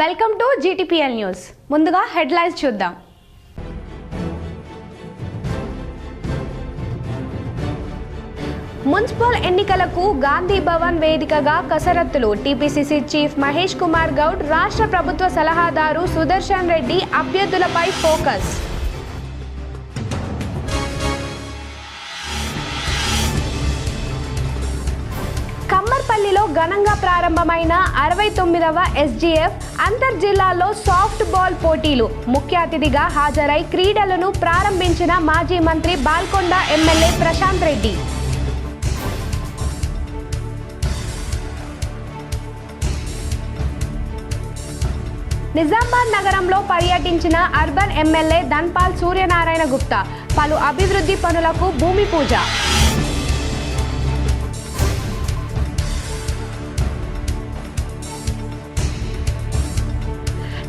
Welcome to GTPL news. ముందుగా headlines చూద్దాం. Municipal ఎన్నికలకు గాంధీ భవన్ వేదికగా కసరత్తులు. టీపీసీసీ చీఫ్ మహేష్ కుమార్ గౌడ్, రాష్ట్ర ప్రభుత్వ సలహాదారు సుదర్శన్ రెడ్డి అభ్యర్థులపై ఫోకస్. కమ్మర్పల్లిలో ఘనంగా ప్రారంభమైన 69వ SGF అంతర్ జిల్లాలో సాఫ్ట్ బాల్ పోటీలు. ముఖ్య అతిథిగా హాజరై క్రీడలను ప్రారంభించిన మాజీ మంత్రి బాల్కొండ ఎమ్మెల్యే ప్రశాంత్ రెడ్డి. నిజామాబాద్ నగరంలో పర్యటించిన అర్బన్ ఎమ్మెల్యే ధన్పాల్ సూర్యనారాయణ గుప్తా. పలు అభివృద్ధి పనులకు భూమి పూజ.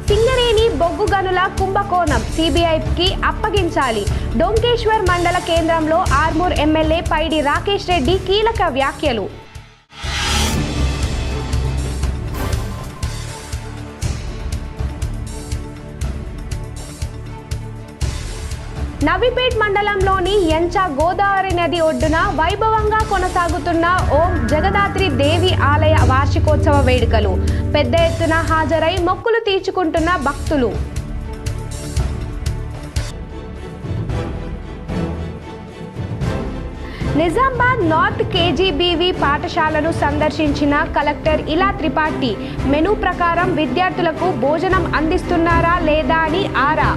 సింగరేణి బొగ్గు గనుల కుంభకోణం CBIకి అప్పగించాలి. డొంకేశ్వర్ మండల కేంద్రంలో ఆర్మూర్ ఎమ్మెల్యే పైడి రాకేష్ రెడ్డి కీలక వ్యాఖ్యలు. నవీపేట్ మండలంలోని ఎంచా గోదావరి నది ఒడ్డున వైభవంగా కొనసాగుతున్న ఓం జగదాత్రి దేవి ఆలయ వార్షికోత్సవ వేడుకలు. పెద్ద ఎత్తున హాజరై మొక్కులు తీర్చుకుంటున్న భక్తులు. నిజామాబాద్ నార్త్ KGBV పాఠశాలను సందర్శించిన కలెక్టర్ ఇలా త్రిపాఠి. మెనూ ప్రకారం విద్యార్థులకు భోజనం అందిస్తున్నారా లేదా అని ఆరా.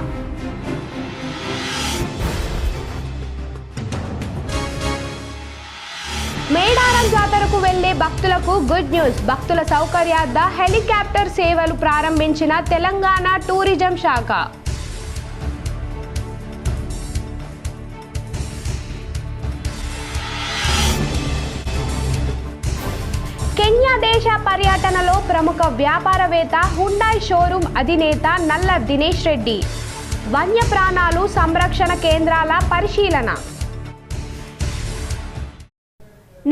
మేడారం జాతరకు వెళ్లే భక్తులకు గుడ్ న్యూస్. భక్తుల సౌకర్యార్థ హెలికాప్టర్ సేవలు ప్రారంభించిన తెలంగాణ టూరిజం శాఖ. కెన్యా దేశ పర్యటనలో ప్రముఖ వ్యాపారవేత్త, హుండాయ్ షోరూమ్ అధినేత నల్ల దినేష్ రెడ్డి. వన్యప్రాణాలు సంరక్షణ కేంద్రాల పరిశీలన.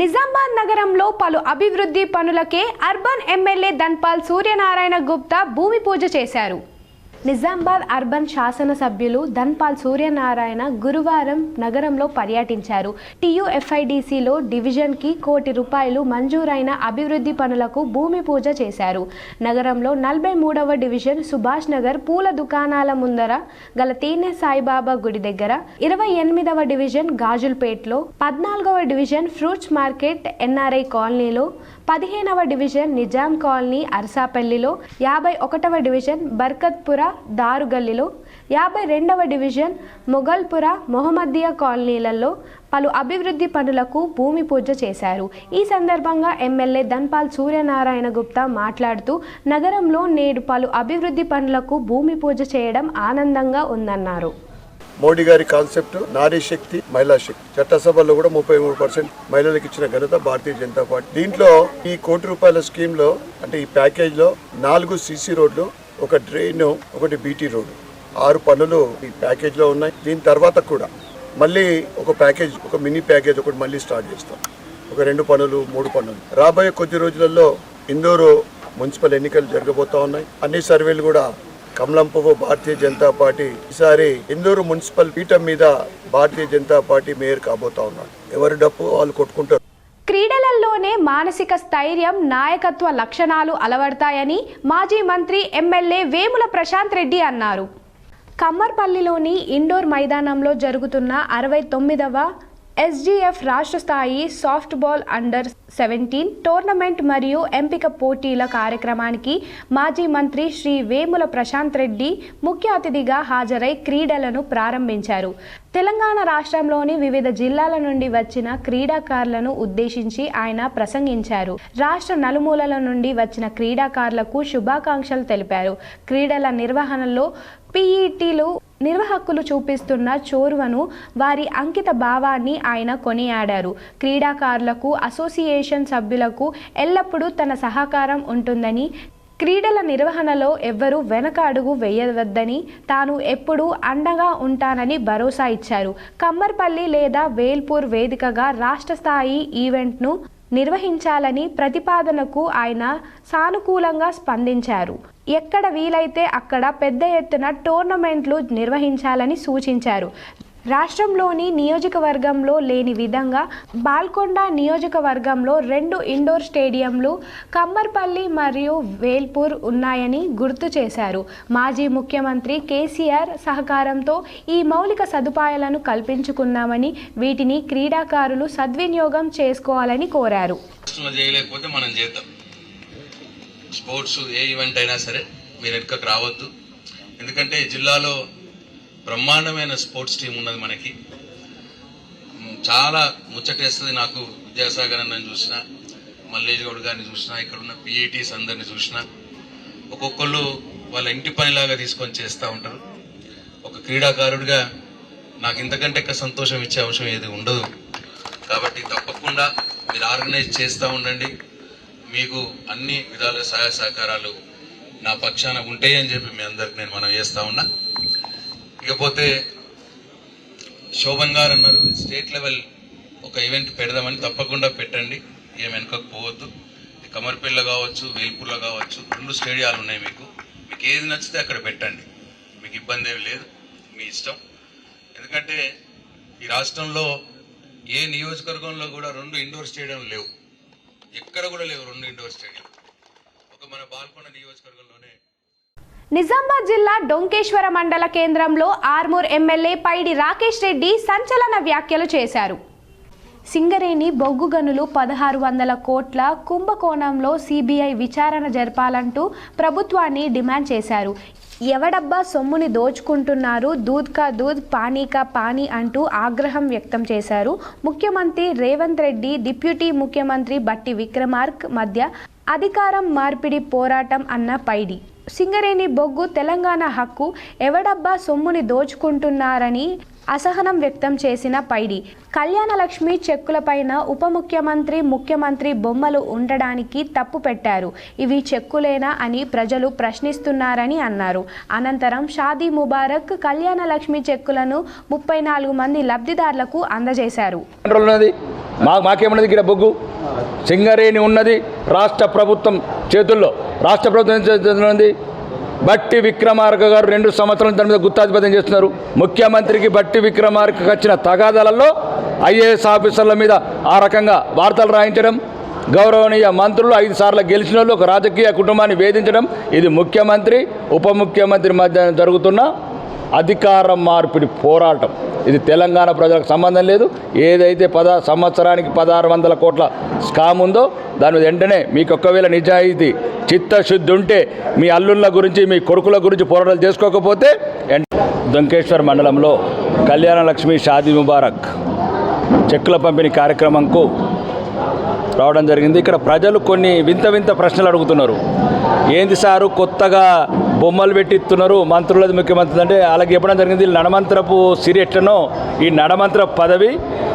నిజామాబాద్ నగరంలో పలు అభివృద్ధి పనులకే అర్బన్ ఎమ్మెల్యే ధన్పాల్ సూర్యనారాయణ గుప్తా భూమి పూజ చేశారు. నిజామాబాద్ అర్బన్ శాసనసభ్యులు ధన్పాల్ సూర్యనారాయణ గురువారం నగరంలో పర్యటించారు. TUFIDCలో డివిజన్కి ₹1 కోటి మంజూరైన అభివృద్ధి పనులకు భూమి పూజ చేశారు. నగరంలో 43వ డివిజన్ సుభాష్ నగర్ పూల దుకాణాల ముందర గల తేనె సాయిబాబా గుడి దగ్గర, 28వ డివిజన్ గాజుల్పేట్లో, 14వ డివిజన్ ఫ్రూట్స్ మార్కెట్ NRI కాలనీలో, 15వ డివిజన్ నిజాం కాలనీ అర్సాపల్లిలో, 51వ డివిజన్ బర్కత్పుర దారుగల్లిలో, 52వ డివిజన్ మొగల్పుర మొహమ్మదియా కాలనీలలో పలు అభివృద్ధి పనులకు భూమి పూజ చేశారు. ఈ సందర్భంగా ఎమ్మెల్యే ధన్పాల్ సూర్యనారాయణ గుప్తా మాట్లాడుతూ నగరంలో నేడు పలు అభివృద్ధి పనులకు భూమి పూజ చేయడం ఆనందంగా ఉందన్నారు. మోడీ గారి కాన్సెప్ట్ నారీ శక్తి మహిళా శక్తి. చట్టసభలో కూడా 33% మహిళలకు ఇచ్చిన ఘనత భారతీయ జనతా పార్టీ. దీంట్లో ఈ ₹1 కోటి స్కీమ్ లో, అంటే ఈ ప్యాకేజ్ లో 4 CC రోడ్లు, 1 డ్రైన్, 1 BT రోడ్డు, 6 పనులు ఈ ప్యాకేజ్ లో ఉన్నాయి. దీని తర్వాత కూడా మళ్ళీ ఒక ప్యాకేజ్, ఒక మినీ ప్యాకేజ్ ఒకటి మళ్ళీ స్టార్ట్ చేస్తాం. 2 పనులు, 3 పనులు. రాబోయే కొద్ది రోజులలో ఇందూరు మున్సిపల్ ఎన్నికలు జరగబోతా ఉన్నాయి. అన్ని సర్వేలు కూడా కమలంపువ్వు భారతీయ జనతా పార్టీ. ఈసారి ఇందూరు మున్సిపల్ పీఠం మీద భారతీయ జనతా పార్టీ మేయర్ కాబోతా ఉన్నారు. ఎవరి డప్పు వాళ్ళు కొట్టుకుంటారు. క్రీడలలోనే మానసిక స్థైర్యం, నాయకత్వ లక్షణాలు అలవడతాయని మాజీ మంత్రి ఎమ్మెల్యే వేముల ప్రశాంత్ రెడ్డి అన్నారు. కమ్మర్పల్లిలోని ఇండోర్ మైదానంలో జరుగుతున్న 69వ SGF రాష్ట్ర స్థాయి సాఫ్ట్ బాల్ అండర్-17 టోర్నమెంట్ మరియు ఎంపిక పోటీల కార్యక్రమానికి మాజీ మంత్రి శ్రీ వేముల ప్రశాంత్ రెడ్డి ముఖ్య అతిథిగా హాజరై క్రీడలను ప్రారంభించారు. తెలంగాణ రాష్ట్రంలోని వివిధ జిల్లాల నుండి వచ్చిన క్రీడాకారులను ఉద్దేశించి ఆయన ప్రసంగించారు. రాష్ట్ర నలుమూలల నుండి వచ్చిన క్రీడాకారులకు శుభాకాంక్షలు తెలిపారు. క్రీడల నిర్వహణలో PETలు నిర్వాహకులు చూపిస్తున్న చొరవను, వారి అంకిత భావాన్ని ఆయన కొనియాడారు. క్రీడాకారులకు, అసోసియేషన్ సభ్యులకు ఎల్లప్పుడూ తన సహకారం ఉంటుందని, క్రీడల నిర్వహణలో ఎవ్వరూ వెనక అడుగు వేయవద్దని, తాను ఎప్పుడూ అండగా ఉంటానని భరోసా ఇచ్చారు. కమ్మర్పల్లి లేదా వేల్పూర్ వేదికగా రాష్ట్ర స్థాయి ఈవెంట్ను నిర్వహించాలని ప్రతిపాదనకు ఆయన సానుకూలంగా స్పందించారు. ఎక్కడ వీలైతే అక్కడ పెద్ద ఎత్తున టోర్నమెంట్లు నిర్వహించాలని సూచించారు. రాష్ట్రంలోని నియోజకవర్గంలో లేని విధంగా బాల్కొండ నియోజకవర్గంలో 2 ఇండోర్ స్టేడియంలు కమ్మర్పల్లి మరియు వేల్పూర్ ఉన్నాయని గుర్తు చేశారు. మాజీ ముఖ్యమంత్రి కేసీఆర్ సహకారంతో ఈ మౌలిక సదుపాయాలను కల్పించుకున్నామని, వీటిని క్రీడాకారులు సద్వినియోగం చేసుకోవాలని కోరారు. చేయలేకపోతే మనం చేద్దాం. స్పోర్ట్స్ ఏ ఈవెంట్ అయినా సరే మీరు వెనుకకు రావద్దు. ఎందుకంటే జిల్లాలో బ్రహ్మాండమైన స్పోర్ట్స్ టీం ఉన్నది. మనకి చాలా ముచ్చటేస్తుంది. నాకు విద్యాసాగర్ అన్నని చూసినా, మల్లేష్ గౌడ్ గారిని చూసినా, ఇక్కడ ఉన్న పిఐటీస్ అందరిని చూసినా, ఒక్కొక్కళ్ళు వాళ్ళ ఇంటి పనిలాగా తీసుకొని చేస్తూ ఉంటారు. ఒక క్రీడాకారుడిగా నాకు ఇంతకంటే ఎక్కువ సంతోషం ఇచ్చే అంశం ఏది ఉండదు. కాబట్టి తప్పకుండా మీరు ఆర్గనైజ్ చేస్తూ ఉండండి. మీకు అన్ని విధాల సహాయ సహకారాలు నా పక్షాన ఉంటాయని చెప్పి మీ అందరికి నేను మనం చేస్తూ ఉన్నా. ఇకపోతే శోభన్ గారు అన్నారు స్టేట్ లెవెల్ ఒక ఈవెంట్ పెడదామని. తప్పకుండా పెట్టండి, ఏం వెనుకకు పోవద్దు. కమర్పల్లిలో కావచ్చు, వేల్పూర్లో కావచ్చు, 2 స్టేడియాలు ఉన్నాయి. మీకు ఏది నచ్చితే అక్కడ పెట్టండి, మీకు ఇబ్బంది ఏమి లేదు, మీ ఇష్టం. ఎందుకంటే ఈ రాష్ట్రంలో ఏ నియోజకవర్గంలో కూడా 2 ఇండోర్ స్టేడియం లేవు, ఎక్కడ కూడా లేవు 2 ఇండోర్ స్టేడియం. ఒక మన బాల్కొండ నియోజకవర్గంలోనే. నిజామాబాద్ జిల్లా డొంకేశ్వర మండల కేంద్రంలో ఆర్మూర్ ఎమ్మెల్యే పైడి రాకేష్ రెడ్డి సంచలన వ్యాఖ్యలు చేశారు. సింగరేణి బొగ్గు గనులు 1600 కోట్ల కుంభకోణంలో సిబిఐ విచారణ జరపాలంటూ ప్రభుత్వాన్ని డిమాండ్ చేశారు. ఎవడబ్బా సొమ్ముని దోచుకుంటున్నారు, దూద్ కా దూద్ పానీ కా పానీ అంటూ ఆగ్రహం వ్యక్తం చేశారు. ముఖ్యమంత్రి రేవంత్ రెడ్డి, డిప్యూటీ ముఖ్యమంత్రి బట్టి విక్రమార్క మధ్య అధికారం మార్పిడి పోరాటం అన్న పైడి. సింగరేణి బొగ్గు తెలంగాణ హక్కు, ఎవడబ్బా సొమ్ముని దోచుకుంటున్నారని అసహనం వ్యక్తం చేసిన పైడి. కళ్యాణలక్ష్మి చెక్కులపైన ఉప ముఖ్యమంత్రి, ముఖ్యమంత్రి బొమ్మలు ఉండడానికి తప్పు పెట్టారు. ఇవి చెక్కులేనా అని ప్రజలు ప్రశ్నిస్తున్నారని అన్నారు. అనంతరం షాదీ ముబారక్ కళ్యాణలక్ష్మి చెక్కులను 34 మంది లబ్ధిదారులకు అందజేశారు. మాకేమన్నది ఇక్కడ బొగ్గు సింగరేణి ఉన్నది రాష్ట్ర ప్రభుత్వం చేతుల్లో. రాష్ట్ర ప్రభుత్వం చేతుల్లో బట్టి విక్రమార్క గారు 2 సంవత్సరాల దాని మీద గుత్తాధిపత్యం చేస్తున్నారు. ముఖ్యమంత్రికి బట్టి విక్రమార్కకు వచ్చిన తగాదాలలో ఐఏఎస్ ఆఫీసర్ల మీద ఆ రకంగా వార్తలు రాయించడం, గౌరవనీయ మంత్రులు 5 సార్లు గెలిచిన వాళ్ళు ఒక రాజకీయ కుటుంబాన్ని వేధించడం, ఇది ముఖ్యమంత్రి ఉప ముఖ్యమంత్రి మధ్య జరుగుతున్న అధికారం మార్పిడి పోరాటం. ఇది తెలంగాణ ప్రజలకు సంబంధం లేదు. ఏదైతే సంవత్సరానికి 1600 కోట్ల స్కామ్ ఉందో దాని మీద వెంటనే మీకు ఒకవేళ నిజాయితీ చిత్తశుద్ధి ఉంటే మీ అల్లుళ్ళ గురించి, మీ కొడుకుల గురించి పోరాటాలు చేసుకోకపోతే దొంకేశ్వర్ మండలంలో కళ్యాణలక్ష్మి షాదీ ముబారక్ చెక్కుల పంపిణీ కార్యక్రమంకు రావడం జరిగింది. ఇక్కడ ప్రజలు కొన్ని వింత ప్రశ్నలు అడుగుతున్నారు. ఏంది సారు కొత్తగా బొమ్మలు పెట్టిస్తున్నారు మంత్రులది ముఖ్యమంత్రి అంటే అలాగే చెప్పడం జరిగింది. నడమంత్రపు సిరి ఎట్లనో ఈ నడమంత్ర పదవి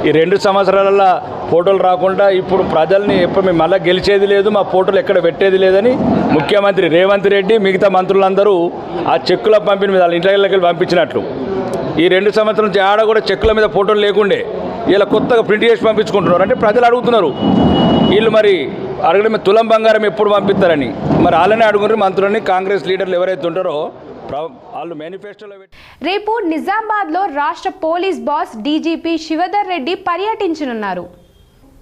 ఈ 2 సంవత్సరాల ఫోటోలు రాకుండా ఇప్పుడు ప్రజల్ని ఎప్పుడు మేము మళ్ళీ గెలిచేది లేదు, మా ఫోటోలు ఎక్కడ పెట్టేది లేదని ముఖ్యమంత్రి రేవంత్ రెడ్డి మిగతా మంత్రులందరూ ఆ చెక్కుల పంపిణీ మీద వాళ్ళ ఇంట్లోకి పంపించినట్లు. ఈ 2 సంవత్సరాల నుంచి ఆడ కూడా చెక్కుల మీద ఫోటోలు లేకుండే ఇలా కొత్తగా ప్రింట్ చేసి పంపించుకుంటున్నారు. అంటే ప్రజలు అడుగుతున్నారు వీళ్ళు మరి అడగడం తులం బంగారం ఎప్పుడు పంపిస్తారని. మరి వాళ్ళనే అడుగుతారు మంత్రులని, కాంగ్రెస్ లీడర్లు ఎవరైతే ఉంటారో వాళ్ళు మేనిఫెస్టోలో. రేపు నిజామాబాద్లో రాష్ట్ర police boss DGP Shivadhar Reddy పర్యటించనున్నారు.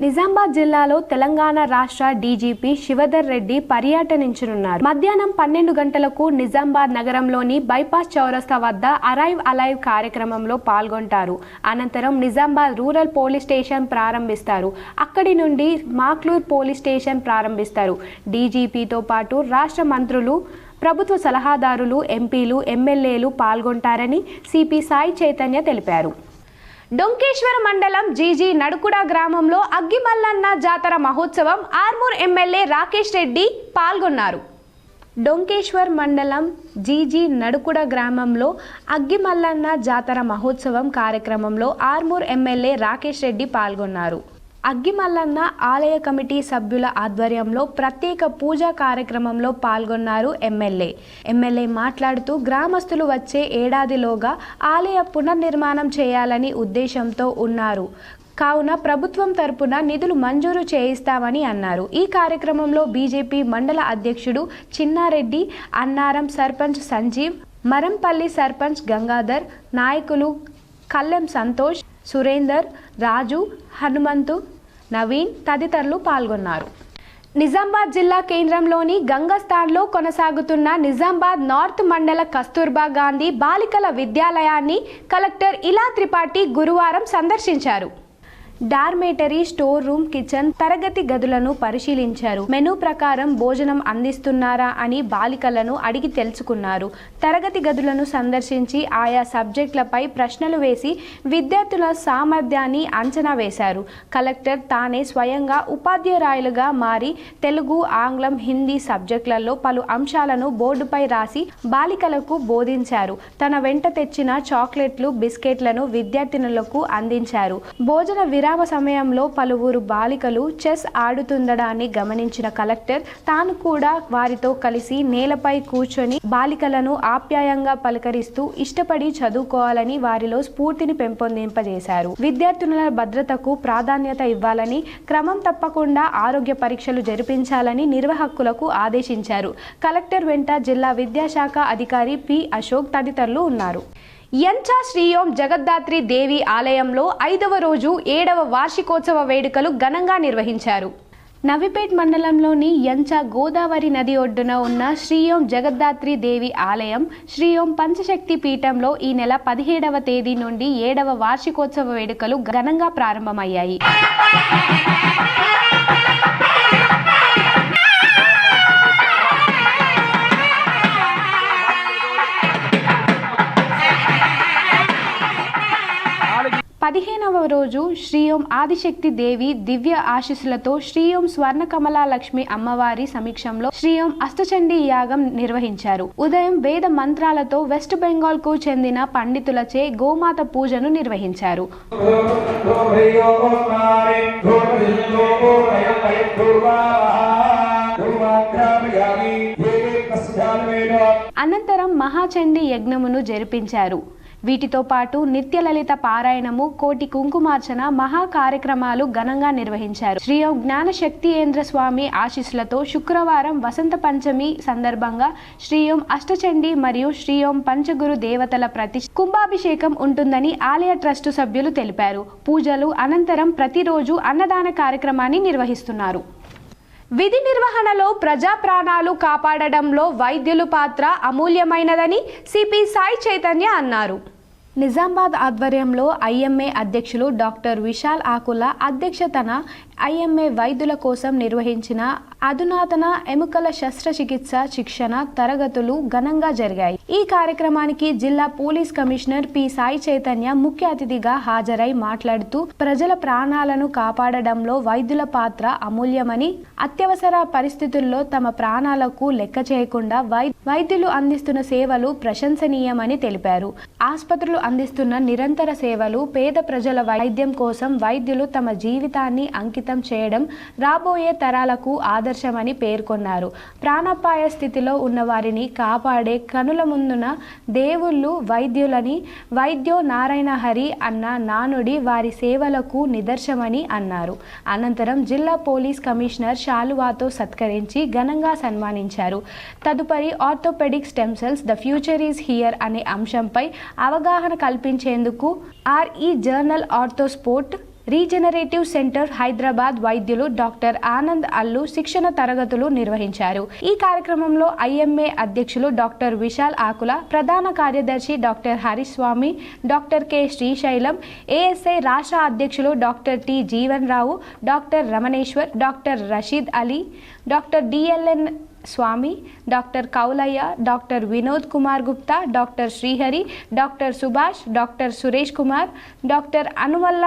నిజామాబాద్ జిల్లాలో తెలంగాణ రాష్ట్ర డీజీపీ శివధర్ రెడ్డి పర్యటించనున్నారు. మధ్యాహ్నం 12 గంటలకు నిజామాబాద్ నగరంలోని బైపాస్ చౌరస్తా వద్ద అరైవ్ అలైవ్ కార్యక్రమంలో పాల్గొంటారు. అనంతరం నిజామాబాద్ రూరల్ పోలీస్ స్టేషన్ ప్రారంభిస్తారు. అక్కడి నుండి మాక్లూర్ పోలీస్ స్టేషన్ ప్రారంభిస్తారు. డీజీపీతో పాటు రాష్ట్ర మంత్రులు, ప్రభుత్వ సలహాదారులు, ఎంపీలు, ఎమ్మెల్యేలు పాల్గొంటారని సిపి సాయి చైతన్య తెలిపారు. డొంకేశ్వర మండలం జీజీ నడుకుడ గ్రామంలో అగ్గిమల్లన్న జాతర మహోత్సవం ఆర్మూర్ ఎమ్మెల్యే రాకేష్ రెడ్డి పాల్గొన్నారు. డొంకేశ్వర్ మండలం జీజీ నడుకుడ గ్రామంలో అగ్గిమల్లన్న జాతర మహోత్సవం కార్యక్రమంలో ఆర్మూర్ ఎమ్మెల్యే రాకేష్ రెడ్డి పాల్గొన్నారు. అగ్గిమల్లన్న ఆలయ కమిటీ సభ్యుల ఆధ్వర్యంలో ప్రత్యేక పూజా కార్యక్రమంలో పాల్గొన్నారు ఎమ్మెల్యే మాట్లాడుతూ గ్రామస్తులు వచ్చే ఏడాదిలోగా ఆలయ పునర్నిర్మాణం చేయాలని ఉద్దేశంతో ఉన్నారు. కావున ప్రభుత్వం తరపున నిధులు మంజూరు చేయిస్తామని అన్నారు. ఈ కార్యక్రమంలో బీజేపీ మండల అధ్యక్షుడు చిన్నారెడ్డి, అన్నారం సర్పంచ్ సంజీవ్, మరంపల్లి సర్పంచ్ గంగాధర్, నాయకులు కల్లెం సంతోష్, సురేందర్, రాజు, హనుమంతు, నవీన్ తదితరులు పాల్గొన్నారు. నిజామాబాద్ జిల్లా కేంద్రంలోని గంగస్థాన్లో కొనసాగుతున్న నిజామాబాద్ నార్త్ మండల కస్తూర్బా గాంధీ బాలికల విద్యాలయాన్ని కలెక్టర్ ఇలా త్రిపాఠి గురువారం సందర్శించారు. డార్మేటరీ, స్టోర్ రూమ్, కిచెన్, తరగతి గదులను పరిశీలించారు. మెనూ ప్రకారం భోజనం అందిస్తున్నారా అని బాలికలను అడిగి తెలుసుకున్నారు. తరగతి గదులను సందర్శించి ఆయా సబ్జెక్టులపై ప్రశ్నలు వేసి విద్యార్థుల సామర్థ్యాన్ని అంచనా వేశారు. కలెక్టర్ తానే స్వయంగా ఉపాధ్యాయురాలుగా మారి తెలుగు, ఆంగ్లం, హిందీ సబ్జెక్టులలో పలు అంశాలను బోర్డుపై రాసి బాలికలకు బోధించారు. తన వెంట తెచ్చిన చాక్లెట్లు, బిస్కెట్లను విద్యార్థినులకు అందించారు. భోజన విరామ సమయంలో పలువురు బాలికలు చెస్ ఆడుతుండడాన్ని గమనించిన కలెక్టర్ తాను కూడా వారితో కలిసి నేలపై కూర్చొని బాలికలను ఆప్యాయంగా పలకరిస్తూ ఇష్టపడి చదువుకోవాలని వారిలో స్ఫూర్తిని పెంపొందింపజేశారు. విద్యార్థుల భద్రతకు ప్రాధాన్యత ఇవ్వాలని, క్రమం తప్పకుండా ఆరోగ్య పరీక్షలు జరిపించాలని నిర్వాహకులకు ఆదేశించారు. కలెక్టర్ వెంట జిల్లా విద్యాశాఖ అధికారి పి అశోక్ తదితరులు ఉన్నారు. యంచా శ్రీ ఓం జగద్ధాత్రి దేవి ఆలయంలో 5వ రోజు 7వ వార్షికోత్సవ వేడుకలు ఘనంగా నిర్వహించారు. నవిపేట్ మండలంలోని యంచా గోదావరి నది ఒడ్డున ఉన్న శ్రీ ఓం జగద్ధాత్రి దేవి ఆలయం, శ్రీ ఓం పంచశక్తి పీఠంలో ఈ నెల 17వ తేదీ నుండి 7వ వార్షికోత్సవ వేడుకలు ఘనంగా ప్రారంభమయ్యాయి. పదిహేనవ రోజు శ్రీ ఓం ఆదిశక్తి దేవి దివ్య ఆశీస్సులతో శ్రీ ఓం స్వర్ణ కమలా లక్ష్మి అమ్మవారి సమీక్షంలో శ్రీ ఓం అష్టచండీ యాగం నిర్వహించారు. ఉదయం వేద మంత్రాలతో వెస్ట్ బెంగాల్ కు చెందిన పండితులచే గోమాత పూజను నిర్వహించారు. అనంతరం మహాచండీ యజ్ఞమును జరిపించారు. వీటితో పాటు నిత్యలలిత పారాయణము, కోటి కుంకుమార్చన మహా కార్యక్రమాలు ఘనంగా నిర్వహించారు. శ్రీ ఓం జ్ఞానశక్తియేంద్ర స్వామి ఆశీస్సులతో శుక్రవారం వసంత పంచమి సందర్భంగా శ్రీ ఓం అష్టచండీ మరియు శ్రీ ఓం పంచగురు దేవతల కుంభాభిషేకం ఉంటుందని ఆలయ ట్రస్టు సభ్యులు తెలిపారు. పూజలు అనంతరం ప్రతిరోజు అన్నదాన కార్యక్రమాన్ని నిర్వహిస్తున్నారు. విధి నిర్వహణలో ప్రజా ప్రాణాలు కాపాడడంలో వైద్యుల పాత్ర అమూల్యమైనదని సిపి సాయి చైతన్య అన్నారు. నిజామాబాద్ ఆధ్వర్యంలో ఐఎంఏ అధ్యక్షులు డాక్టర్ విశాల్ ఆకుల అధ్యక్షతన ఐఎంఏ వైద్యుల కోసం నిర్వహించిన అధునాతన ఎముకల శస్త్రచికిత్స శిక్షణ తరగతులు ఘనంగా జరిగాయి. ఈ కార్యక్రమానికి జిల్లా police commissioner P Sai Chaitanya ముఖ్య అతిథిగా హాజరై మాట్లాడుతూ ప్రజల ప్రాణాలను కాపాడడంలో వైద్యుల పాత్ర అమూల్యమని, అత్యవసర పరిస్థితుల్లో తమ ప్రాణాలకు లెక్క చేయకుండా వైద్యులు అందిస్తున్న సేవలు ప్రశంసనీయమని తెలిపారు. ఆసుపత్రులు అందిస్తున్న నిరంతర సేవలు, పేద ప్రజల వైద్యం కోసం వైద్యులు తమ జీవితాన్ని అంకితం చేయడం రాబోయే తరాలకు ఆదర్శమని పేర్కొన్నారు. ప్రాణాపాయ స్థితిలో ఉన్న వారిని కాపాడే కనుల ముందున దేవుళ్ళు వైద్యులని వైద్యో నారాయణ హరి అన్న నానుడి వారి సేవలకు నిదర్శనమని అన్నారు. అనంతరం జిల్లా పోలీస్ కమిషనర్ శాలువాతో సత్కరించి ఘనంగా సన్మానించారు. తదుపరి orthopedic stem cells the future is here అనే అంశంపై అవగాహన కల్పించేందుకు ఆర్ఈ జర్నల్ ఆర్థోస్పోర్ట్ రీజనరేటివ్ సెంటర్ హైదరాబాద్ వైద్యులు డాక్టర్ ఆనంద్ అల్లు శిక్షణ తరగతులు నిర్వహించారు. ఈ కార్యక్రమంలో ఐఎంఏ అధ్యక్షులు డాక్టర్ విశాల్ ఆకుల, ప్రధాన కార్యదర్శి doctor Hariswamy, doctor K Srisailam, ASI రాష్ట్ర అధ్యక్షులు doctor T Jeevan Rao, doctor Ramaneshwar, doctor Rasheed Ali, doctor DLN Swamy, doctor Kaulayya, doctor Vinod Kumar Gupta, doctor Srihari, doctor Subhash, doctor Suresh Kumar, doctor Anuvalla,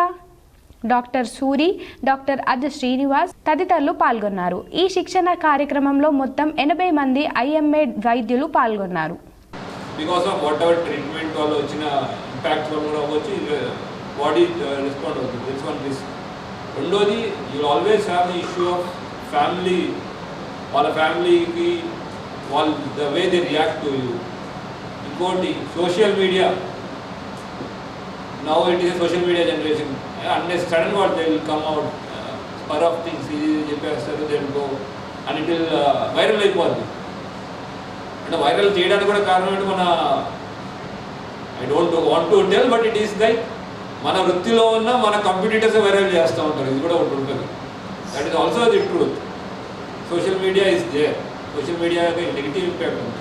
doctor Suri, doctor అజ్ శ్రీనివాస్ తదితరులు పాల్గొన్నారు. ఈ శిక్షణ కార్యక్రమంలో మొత్తం 80 మంది ఐఎంఏ వైద్యులు పాల్గొన్నారు. Because of whatever treatment వల్ల వచ్చిన ఇంపాక్ట్ వల్ల కూడా వచ్చి బాడీ రెస్పాండ్ అవుతుంది. This one this. రెండోది, you always have the issue of family, వాళ్ళ ఫ్యామిలీకి వాళ్ళు the way they react to you. ఇంకోటి social media. Now it is a social media generation unless sudden what they will come out spur of things ఇది చెప్పేస్తారు, they will go and it will viral అయిపోద్ది. అంటే viral చేయడానికి కూడా కారణం ఏంటి, మన I don't want to tell but it is like మన వృత్తిలో ఉన్న మన కంప్యూటర్స్ వైరల్ చేస్తూ ఉంటారు. ఇది కూడా ఒకటి ఉంటుంది. That is also the truth. Social media is there, social media negative impact ఉంది.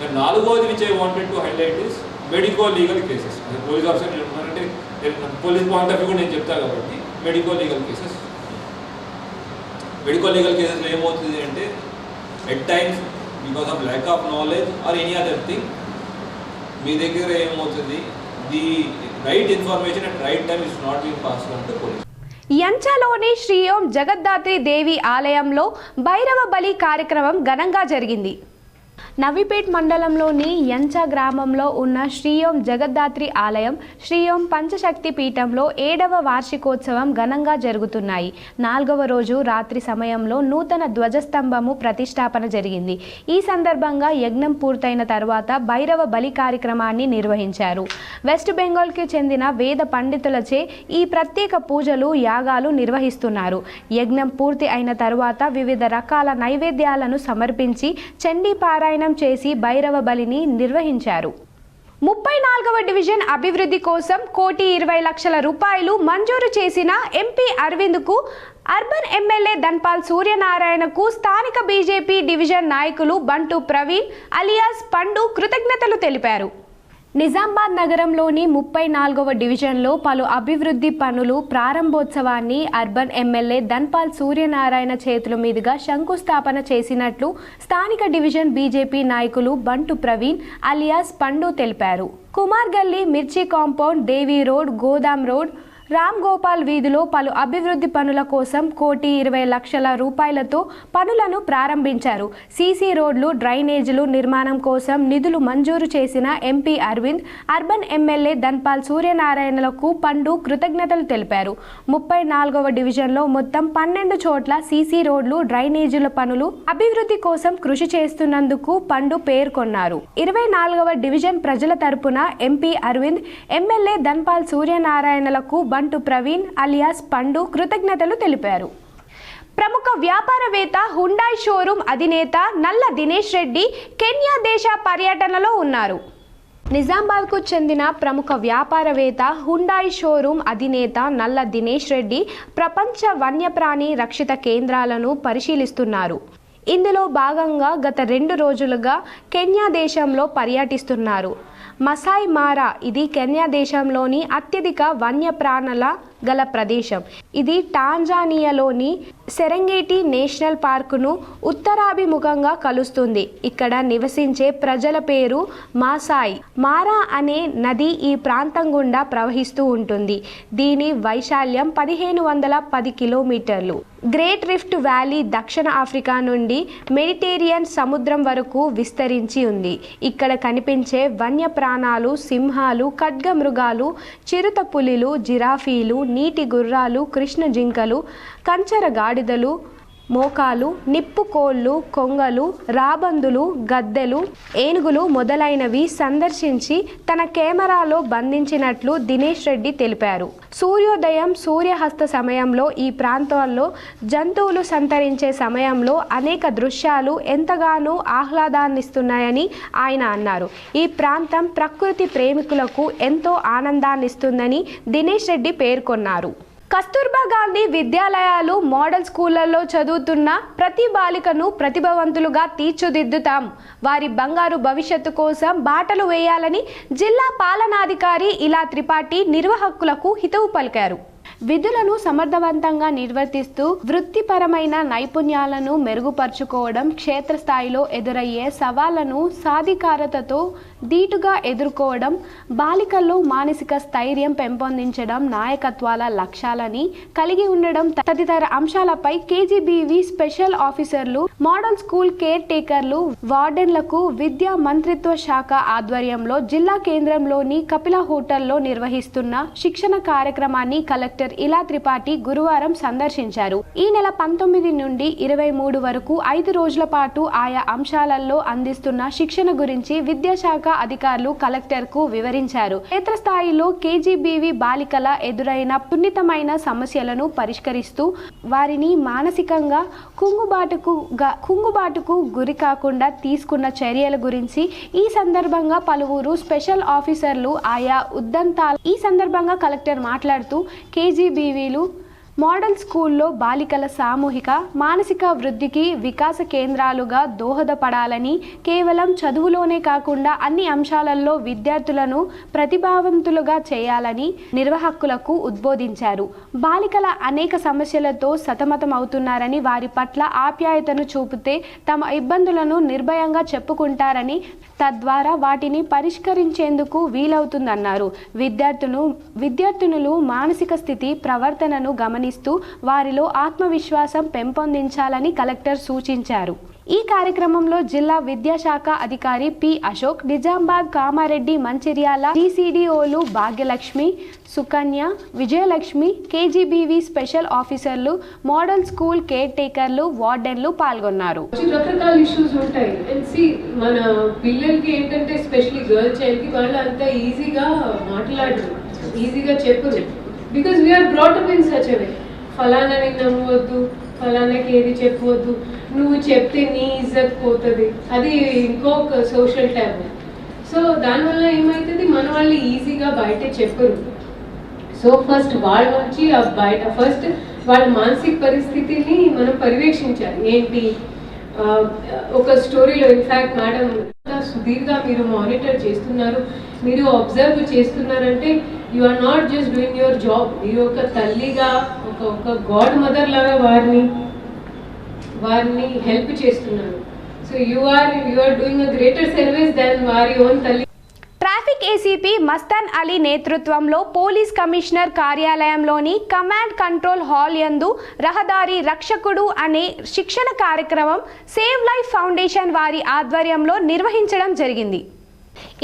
అండ్ నాలుగోది which I wanted to highlight is medico legal cases. Police officer అంటే పోలీస్ పాయింట్ ఆఫ్ వ్యూ కూడా నేను చెప్తాను కాబట్టి medico legal cases. Medico legal కేసెస్లో ఏమవుతుంది అంటే at times because of lack of knowledge or any other thing మీ దగ్గర ఏమవుతుంది, the right information at right time is not being passed on to police. యంచలోని శ్రీ ఓం జగద్ధాత్రి దేవి ఆలయంలో భైరవ బలి కార్యక్రమం ఘనంగా జరిగింది. నవీపేట్ మండలంలోని యంచ గ్రామంలో ఉన్న శ్రీ ఓం జగద్ధాత్రి ఆలయం, శ్రీ ఓం పంచశక్తి పీఠంలో 7వ వార్షికోత్సవం ఘనంగా జరుగుతున్నాయి. 4వ రోజు రాత్రి సమయంలో నూతన ధ్వజస్తంభము ప్రతిష్టాపన జరిగింది. ఈ సందర్భంగా యజ్ఞం పూర్తయిన తర్వాత భైరవ బలి కార్యక్రమాన్ని నిర్వహించారు. వెస్ట్ బెంగాల్కి చెందిన వేద పండితులచే ఈ ప్రత్యేక పూజలు, యాగాలు నిర్వహిస్తున్నారు. యజ్ఞం పూర్తి అయిన తరువాత వివిధ రకాల నైవేద్యాలను సమర్పించి చండీ పారాయణం చేసి భైరవ బలిని నిర్వహించారు. 34వ డివిజన్ అభివృద్ధి కోసం 1,20,00,000 రూపాయలు మంజూరు చేసిన ఎంపీ అరవింద్కు, అర్బన్ ఎమ్మెల్యే ధన్పాల్ సూర్యనారాయణకు స్థానిక బీజేపీ డివిజన్ నాయకులు బంటు ప్రవీణ్ అలియాస్ పండు కృతజ్ఞతలు తెలిపారు. నిజామాబాద్ నగరంలోని 34వ డివిజన్లో పలు అభివృద్ధి పనులు ప్రారంభోత్సవాన్ని అర్బన్ ఎమ్మెల్యే ధన్పాల్ సూర్యనారాయణ చేతుల మీదుగా శంకుస్థాపన చేసినట్లు స్థానిక డివిజన్ బీజేపీ నాయకులు బంటు ప్రవీణ్ అలియాస్ పండు తెలిపారు. కుమార్ గల్లీ, మిర్చి కాంపౌండ్, దేవి రోడ్, గోదాం రోడ్, రామ్ గోపాల్ వీధిలో పలు అభివృద్ధి పనుల కోసం 1,20,00,000 రూపాయలతో పనులను ప్రారంభించారు. సీసీ రోడ్లు, డ్రైనేజీలు నిర్మాణం కోసం నిధులు మంజూరు చేసిన MP Aravind, urban MLA Dhanpal సూర్యనారాయణలకు పండు కృతజ్ఞతలు తెలిపారు. 34వ డివిజన్లో మొత్తం 12 చోట్ల సీసీ రోడ్లు, డ్రైనేజీల పనులు అభివృద్ధి కోసం కృషి చేస్తున్నందుకు పండు పేర్కొన్నారు. 24వ డివిజన్ ప్రజల తరపున ఎంపీ అరవింద్, ఎమ్మెల్యే ధన్పాల్ సూర్యనారాయణలకు బంటు ప్రవీణ్ అలియాస్ పండు కృతజ్ఞతలు తెలిపారు. ప్రముఖ వ్యాపారవేత్త, హుండాయ్ షోరూం అధినేత నల్ల దినేష్ రెడ్డి కెన్యా దేశ పర్యటనలో ఉన్నారు. నిజామాబాద్కు చెందిన ప్రముఖ వ్యాపారవేత్త, హుండాయ్ షోరూం అధినేత నల్ల దినేష్ రెడ్డి ప్రపంచ వన్యప్రాణి రక్షిత కేంద్రాలను పరిశీలిస్తున్నారు. ఇందులో భాగంగా గత 2 రోజులుగా కెన్యా దేశంలో పర్యటిస్తున్నారు. మసాయ్ మారా ఇది కెన్యా దేశంలోని అత్యధిక వన్యప్రాణుల గల ప్రదేశం. ఇది టాంజానియాలోని సెరెంగేటి నేషనల్ పార్కును ఉత్తరాభిముఖంగా కలుస్తుంది. ఇక్కడ నివసించే ప్రజల పేరు మాసాయ్. మారా అనే నది ఈ ప్రాంతం గుండా ప్రవహిస్తూ ఉంటుంది. దీని వైశాల్యం 1,510 కిలోమీటర్లు. గ్రేట్ రిఫ్ట్ వ్యాలీ దక్షిణ ఆఫ్రికా నుండి మెడిటేరియన్ సముద్రం వరకు విస్తరించి ఉంది. ఇక్కడ కనిపించే వన్యప్రాణాలు సింహాలు, ఖడ్గమృగాలు, చిరుత పులిలు, జిరాఫీలు, నీటి గుర్రాలు, కృష్ణ జింకలు, కంచర గాడిదలు, మోకాలు, నిప్పుకోళ్ళు, కొంగలు, రాబందులు, గద్దెలు, ఏనుగులు మొదలైనవి సందర్శించి తన కెమెరాలో బంధించినట్లు దినేష్ రెడ్డి తెలిపారు. సూర్యోదయం, సూర్యాస్త సమయంలో ఈ ప్రాంతాల్లో జంతువులు సంతరించే సమయంలో అనేక దృశ్యాలు ఎంతగానో ఆహ్లాదాన్నిస్తున్నాయని ఆయన అన్నారు. ఈ ప్రాంతం ప్రకృతి ప్రేమికులకు ఎంతో ఆనందాన్నిస్తుందని దినేష్ రెడ్డి పేర్కొన్నారు. కస్తూర్బా గాంధీ విద్యాలయాలు, మోడల్ స్కూళ్లలో చదువుతున్న ప్రతి బాలికను ప్రతిభావంతులుగా తీర్చిదిద్దుతాం. వారి బంగారు భవిష్యత్తు కోసం బాటలు వేయాలని జిల్లా పాలనాధికారి ఇలా త్రిపాఠి నిర్వాహకులకు హితవు పలికారు. విధులను సమర్థవంతంగా నిర్వర్తిస్తూ వృత్తిపరమైన నైపుణ్యాలను మెరుగుపరుచుకోవడం, క్షేత్రస్థాయిలో ఎదురయ్యే సవాళ్లను సాధికారతతో ధీటుగా ఎదుర్కోవడం, బాలికల్లో మానసిక స్థైర్యం పెంపొందించడం నాయకత్వాల లక్ష్యాలని కలిగి ఉండడం తదితర అంశాలపై కేజీబీవీ స్పెషల్ ఆఫీసర్లు, మోడల్ స్కూల్ కేర్ టేకర్లు, వార్డెన్లకు విద్యా మంత్రిత్వ శాఖ ఆధ్వర్యంలో జిల్లా కేంద్రంలోని కపిల హోటల్లో నిర్వహిస్తున్న శిక్షణ కార్యక్రమాన్ని కలెక్టర్ కలెక్టర్ ఇలా త్రిపాఠి గురువారం సందర్శించారు. ఈ నెల 19 నుండి 23 వరకు 5 రోజుల పాటు ఆయా అంశాలలో అందిస్తున్న శిక్షణ గురించి విద్యాశాఖ అధికారులు కలెక్టర్కు వివరించారు. క్షేత్రస్థాయిలో కేజీబీవీ బాలికల ఎదురైన సున్నితమైన సమస్యలను పరిష్కరిస్తూ వారిని మానసికంగా కుంగుబాటుకు గురి కాకుండా తీసుకున్న చర్యల గురించి ఈ సందర్భంగా పలువురు స్పెషల్ ఆఫీసర్లు ఆయా ఉదంతాలు. ఈ సందర్భంగా కలెక్టర్ మాట్లాడుతూ కేజీబీవీలు మోడల్ స్కూల్లో బాలికల సామూహిక మానసిక వృద్ధికి వికాస కేంద్రాలుగా దోహదపడాలని, కేవలం చదువులోనే కాకుండా అన్ని అంశాలలో విద్యార్థులను ప్రతిభావంతులుగా చేయాలని నిర్వాహకులకు ఉద్బోధించారు. బాలికల అనేక సమస్యలతో సతమతమవుతున్నారని, వారి పట్ల ఆప్యాయతను చూపితే తమ ఇబ్బందులను నిర్భయంగా చెప్పుకుంటారని, తద్వారా వాటిని పరిష్కరించేందుకు వీలవుతుందన్నారు. విద్యార్థినులు మానసిక స్థితి ప్రవర్తనను గమనిస్తూ వారిలో ఆత్మవిశ్వాసం పెంపొందించాలని కలెక్టర్ సూచించారు. ఈ కార్యక్రమంలో జిల్లా విద్యాశాఖ అధికారి పి అశోక్, నిజామాబాద్, కామారెడ్డి, మంచిర్యాల జీసీడీఓలు భాగ్యలక్ష్మి, సుకన్య, విజయలక్ష్మి, కేజీబీవీ స్పెషల్ ఆఫీసర్లు, మోడల్ స్కూల్ కేర్ టేకర్లు, వార్డెన్లు పాల్గొన్నారు. రకరకాల ఇష్యూస్ ఉంటాయి. అండ్ సి మన పిల్లలకి ఏంటంటే ఎస్పెషల్లీ గర్ల్ చైల్డ్కి వాళ్ళు అంత ఈజీగా మాట్లాడరు, ఈజీగా చెప్పరు. Because we're brought up in such a way, ఫలానాని నమ్మవద్దు, ఫలానాకి ఏది చెప్పవద్దు, నువ్వు చెప్తే నీ ఇజ్జత్ పోతుంది, అది ఇంకొక సోషల్ ట్యాబు. సో దానివల్ల ఏమవుతుంది, మన వాళ్ళు ఈజీగా బయట చెప్పరు. సో ఫస్ట్ వాళ్ళ నుంచి బయట ఫస్ట్ వాళ్ళ మానసిక పరిస్థితిని మనం పర్యవేక్షించాలి. ఏంటి ఒక స్టోరీలో ఇన్ఫ్యాక్ట్ మేడం సుదీర్ఘంగా మీరు మానిటర్ చేస్తున్నారు, మీరు అబ్జర్వ్ చేస్తున్నారంటే you are not just doing your job. మీరు ఒక తల్లిగా ఒక గాడ్ మదర్ లాగా వారిని హెల్ప్ చేస్తున్నారు. So you are doing a greater service then వారి ఓన్ తల్లి. ట్రాఫిక్ ఏసీపీ మస్తాన్ అలీ నేతృత్వంలో పోలీస్ కమిషనర్ కార్యాలయంలోని కమాండ్ కంట్రోల్ హాల్ యందు రహదారి రక్షకుడు అనే శిక్షణ కార్యక్రమం సేవ్ లైఫ్ ఫౌండేషన్ వారి ఆధ్వర్యంలో నిర్వహించడం జరిగింది.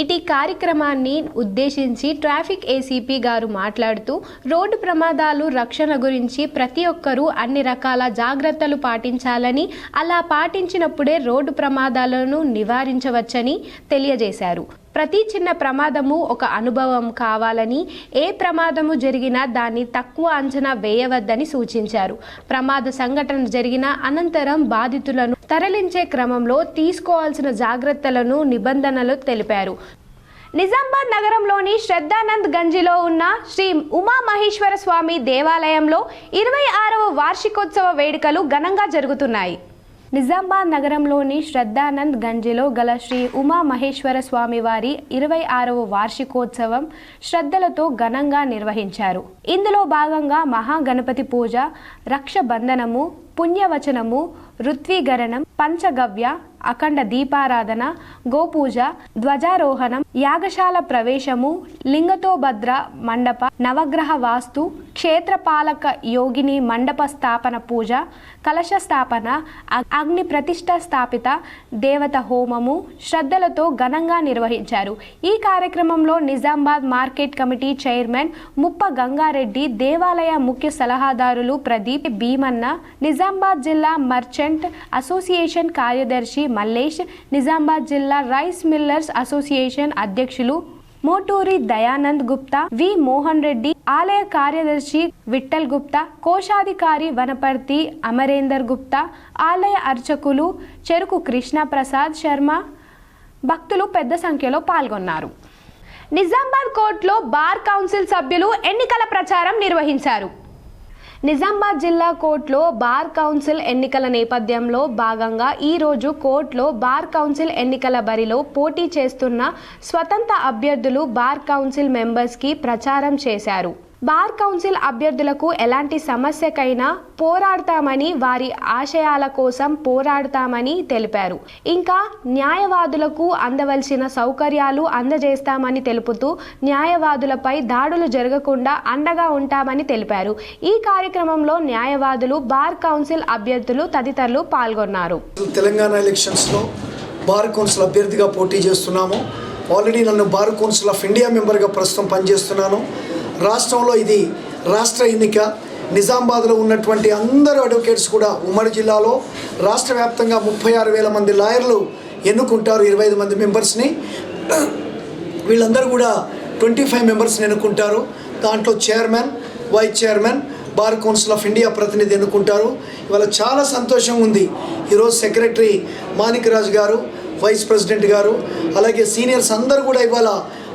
ఇటీ కార్యక్రమాన్ని ఉద్దేశించి ట్రాఫిక్ ఏసీపీ గారు మాట్లాడుతూ రోడ్డు ప్రమాదాలు రక్షణ గురించి ప్రతి ఒక్కరూ అన్ని రకాల జాగ్రత్తలు పాటించాలని, అలా పాటించినప్పుడే రోడ్డు ప్రమాదాలను నివారించవచ్చని తెలియజేశారు. ప్రతి చిన్న ప్రమాదము ఒక అనుభవం కావాలని, ఏ ప్రమాదము జరిగినా దాన్ని తక్కువ అంచనా వేయవద్దని సూచించారు. ప్రమాద సంఘటన జరిగిన అనంతరం బాధితులను తరలించే క్రమంలో తీసుకోవాల్సిన జాగ్రత్తలను, నిబంధనలు తెలిపారు. నిజామాబాద్ నగరంలోని శ్రద్ధానంద్ గంజిలో ఉన్న శ్రీ ఉమామహేశ్వర స్వామి దేవాలయంలో 26వ వార్షికోత్సవ వేడుకలు ఘనంగా జరుగుతున్నాయి. నిజామాబాద్ నగరంలోని శ్రద్ధానంద్ గంజిలో గల శ్రీ ఉమామహేశ్వర స్వామి వారి 26వ వార్షికోత్సవం శ్రద్ధలతో ఘనంగా నిర్వహించారు. ఇందులో భాగంగా మహాగణపతి పూజ, రక్షబంధనము, పుణ్యవచనము, ఋత్వీకరణం, పంచగవ్య, అఖండ దీపారాధన, గోపూజ, ధ్వజారోహణం, యాగశాల ప్రవేశము, లింగతోభద్ర మండప, నవగ్రహ వాస్తు, క్షేత్రపాలక యోగిని మండప స్థాపన పూజ, కలశ స్థాపన, అగ్ని ప్రతిష్ట స్థాపిత, దేవత హోమము శ్రద్ధలతో ఘనంగా నిర్వహించారు. ఈ కార్యక్రమంలో నిజామాబాద్ మార్కెట్ కమిటీ చైర్మన్ ముప్ప గంగారెడ్డి, దేవాలయ ముఖ్య సలహాదారులు ప్రదీప్, భీమన్న, నిజామాబాద్ జిల్లా మర్చెంట్ అసోసియేషన్ కార్యదర్శి మల్లేష్, నిజామాబాద్ జిల్లా రైస్ మిల్లర్స్ అసోసియేషన్ అధ్యక్షులు మోటూరి దయానంద్ గుప్తా, వి మోహన్ రెడ్డి, ఆలయ కార్యదర్శి విఠల్ గుప్తా, కోశాధికారి వనపర్తి అమరేందర్ గుప్తా, ఆలయ అర్చకులు చెరుకు కృష్ణ ప్రసాద్ శర్మ, భక్తులు పెద్ద సంఖ్యలో పాల్గొన్నారు. నిజామాబాద్ కోర్టులో బార్ కౌన్సిల్ సభ్యులు ఎన్నికల ప్రచారం నిర్వహించారు. నిజామాబాద్ జిల్లా కోర్టులో బార్ కౌన్సిల్ ఎన్నికల నేపథ్యంలో భాగంగా ఈరోజు కోర్టులో బార్ కౌన్సిల్ ఎన్నికల బరిలో పోటీ చేస్తున్న స్వతంత్ర అభ్యర్థులు బార్ కౌన్సిల్ మెంబర్స్కి ప్రచారం చేశారు. బార్ కౌన్సిల్ అభ్యర్థులకు ఎలాంటి సమస్యకైనా పోరాడతామని, వారి ఆశయాల కోసం పోరాడతామని తెలిపారు. ఇంకా న్యాయవాదులకు అందవలసిన సౌకర్యాలు అందజేస్తామని తెలుపుతూ న్యాయవాదులపై దాడులు జరగకుండా అండగా ఉంటామని తెలిపారు. ఈ కార్యక్రమంలో న్యాయవాదులు, బార్ కౌన్సిల్ అభ్యర్థులు తదితరులు పాల్గొన్నారు. తెలంగాణ ఎలక్షన్స్లో బార్ కౌన్సిల్ అభ్యర్థిగా పోటీ చేస్తున్నాము. ఆల్రెడీ నన్ను బార్ కౌన్సిల్ ఆఫ్ ఇండియా మెంబర్గా ప్రస్తుతం పనిచేస్తున్నాను. రాష్ట్రంలో ఇది రాష్ట్ర ఎన్నిక. నిజామాబాద్లో ఉన్నటువంటి అందరూ అడ్వకేట్స్ కూడా ఉమ్మడి జిల్లాలో రాష్ట్ర వ్యాప్తంగా 36,000 మంది లాయర్లు ఎన్నుకుంటారు, 25 మంది మెంబర్స్ని. వీళ్ళందరూ కూడా 25 మెంబర్స్ని ఎన్నుకుంటారు. దాంట్లో chairman, vice chairman, Bar Council of India ప్రతినిధి ఎన్నుకుంటారు. ఇవాళ చాలా సంతోషం ఉంది. ఈరోజు సెక్రటరీ మాణిక్రాజ్ గారు, వైస్ ప్రెసిడెంట్ గారు, అలాగే సీనియర్స్ అందరూ కూడా ఇవాళ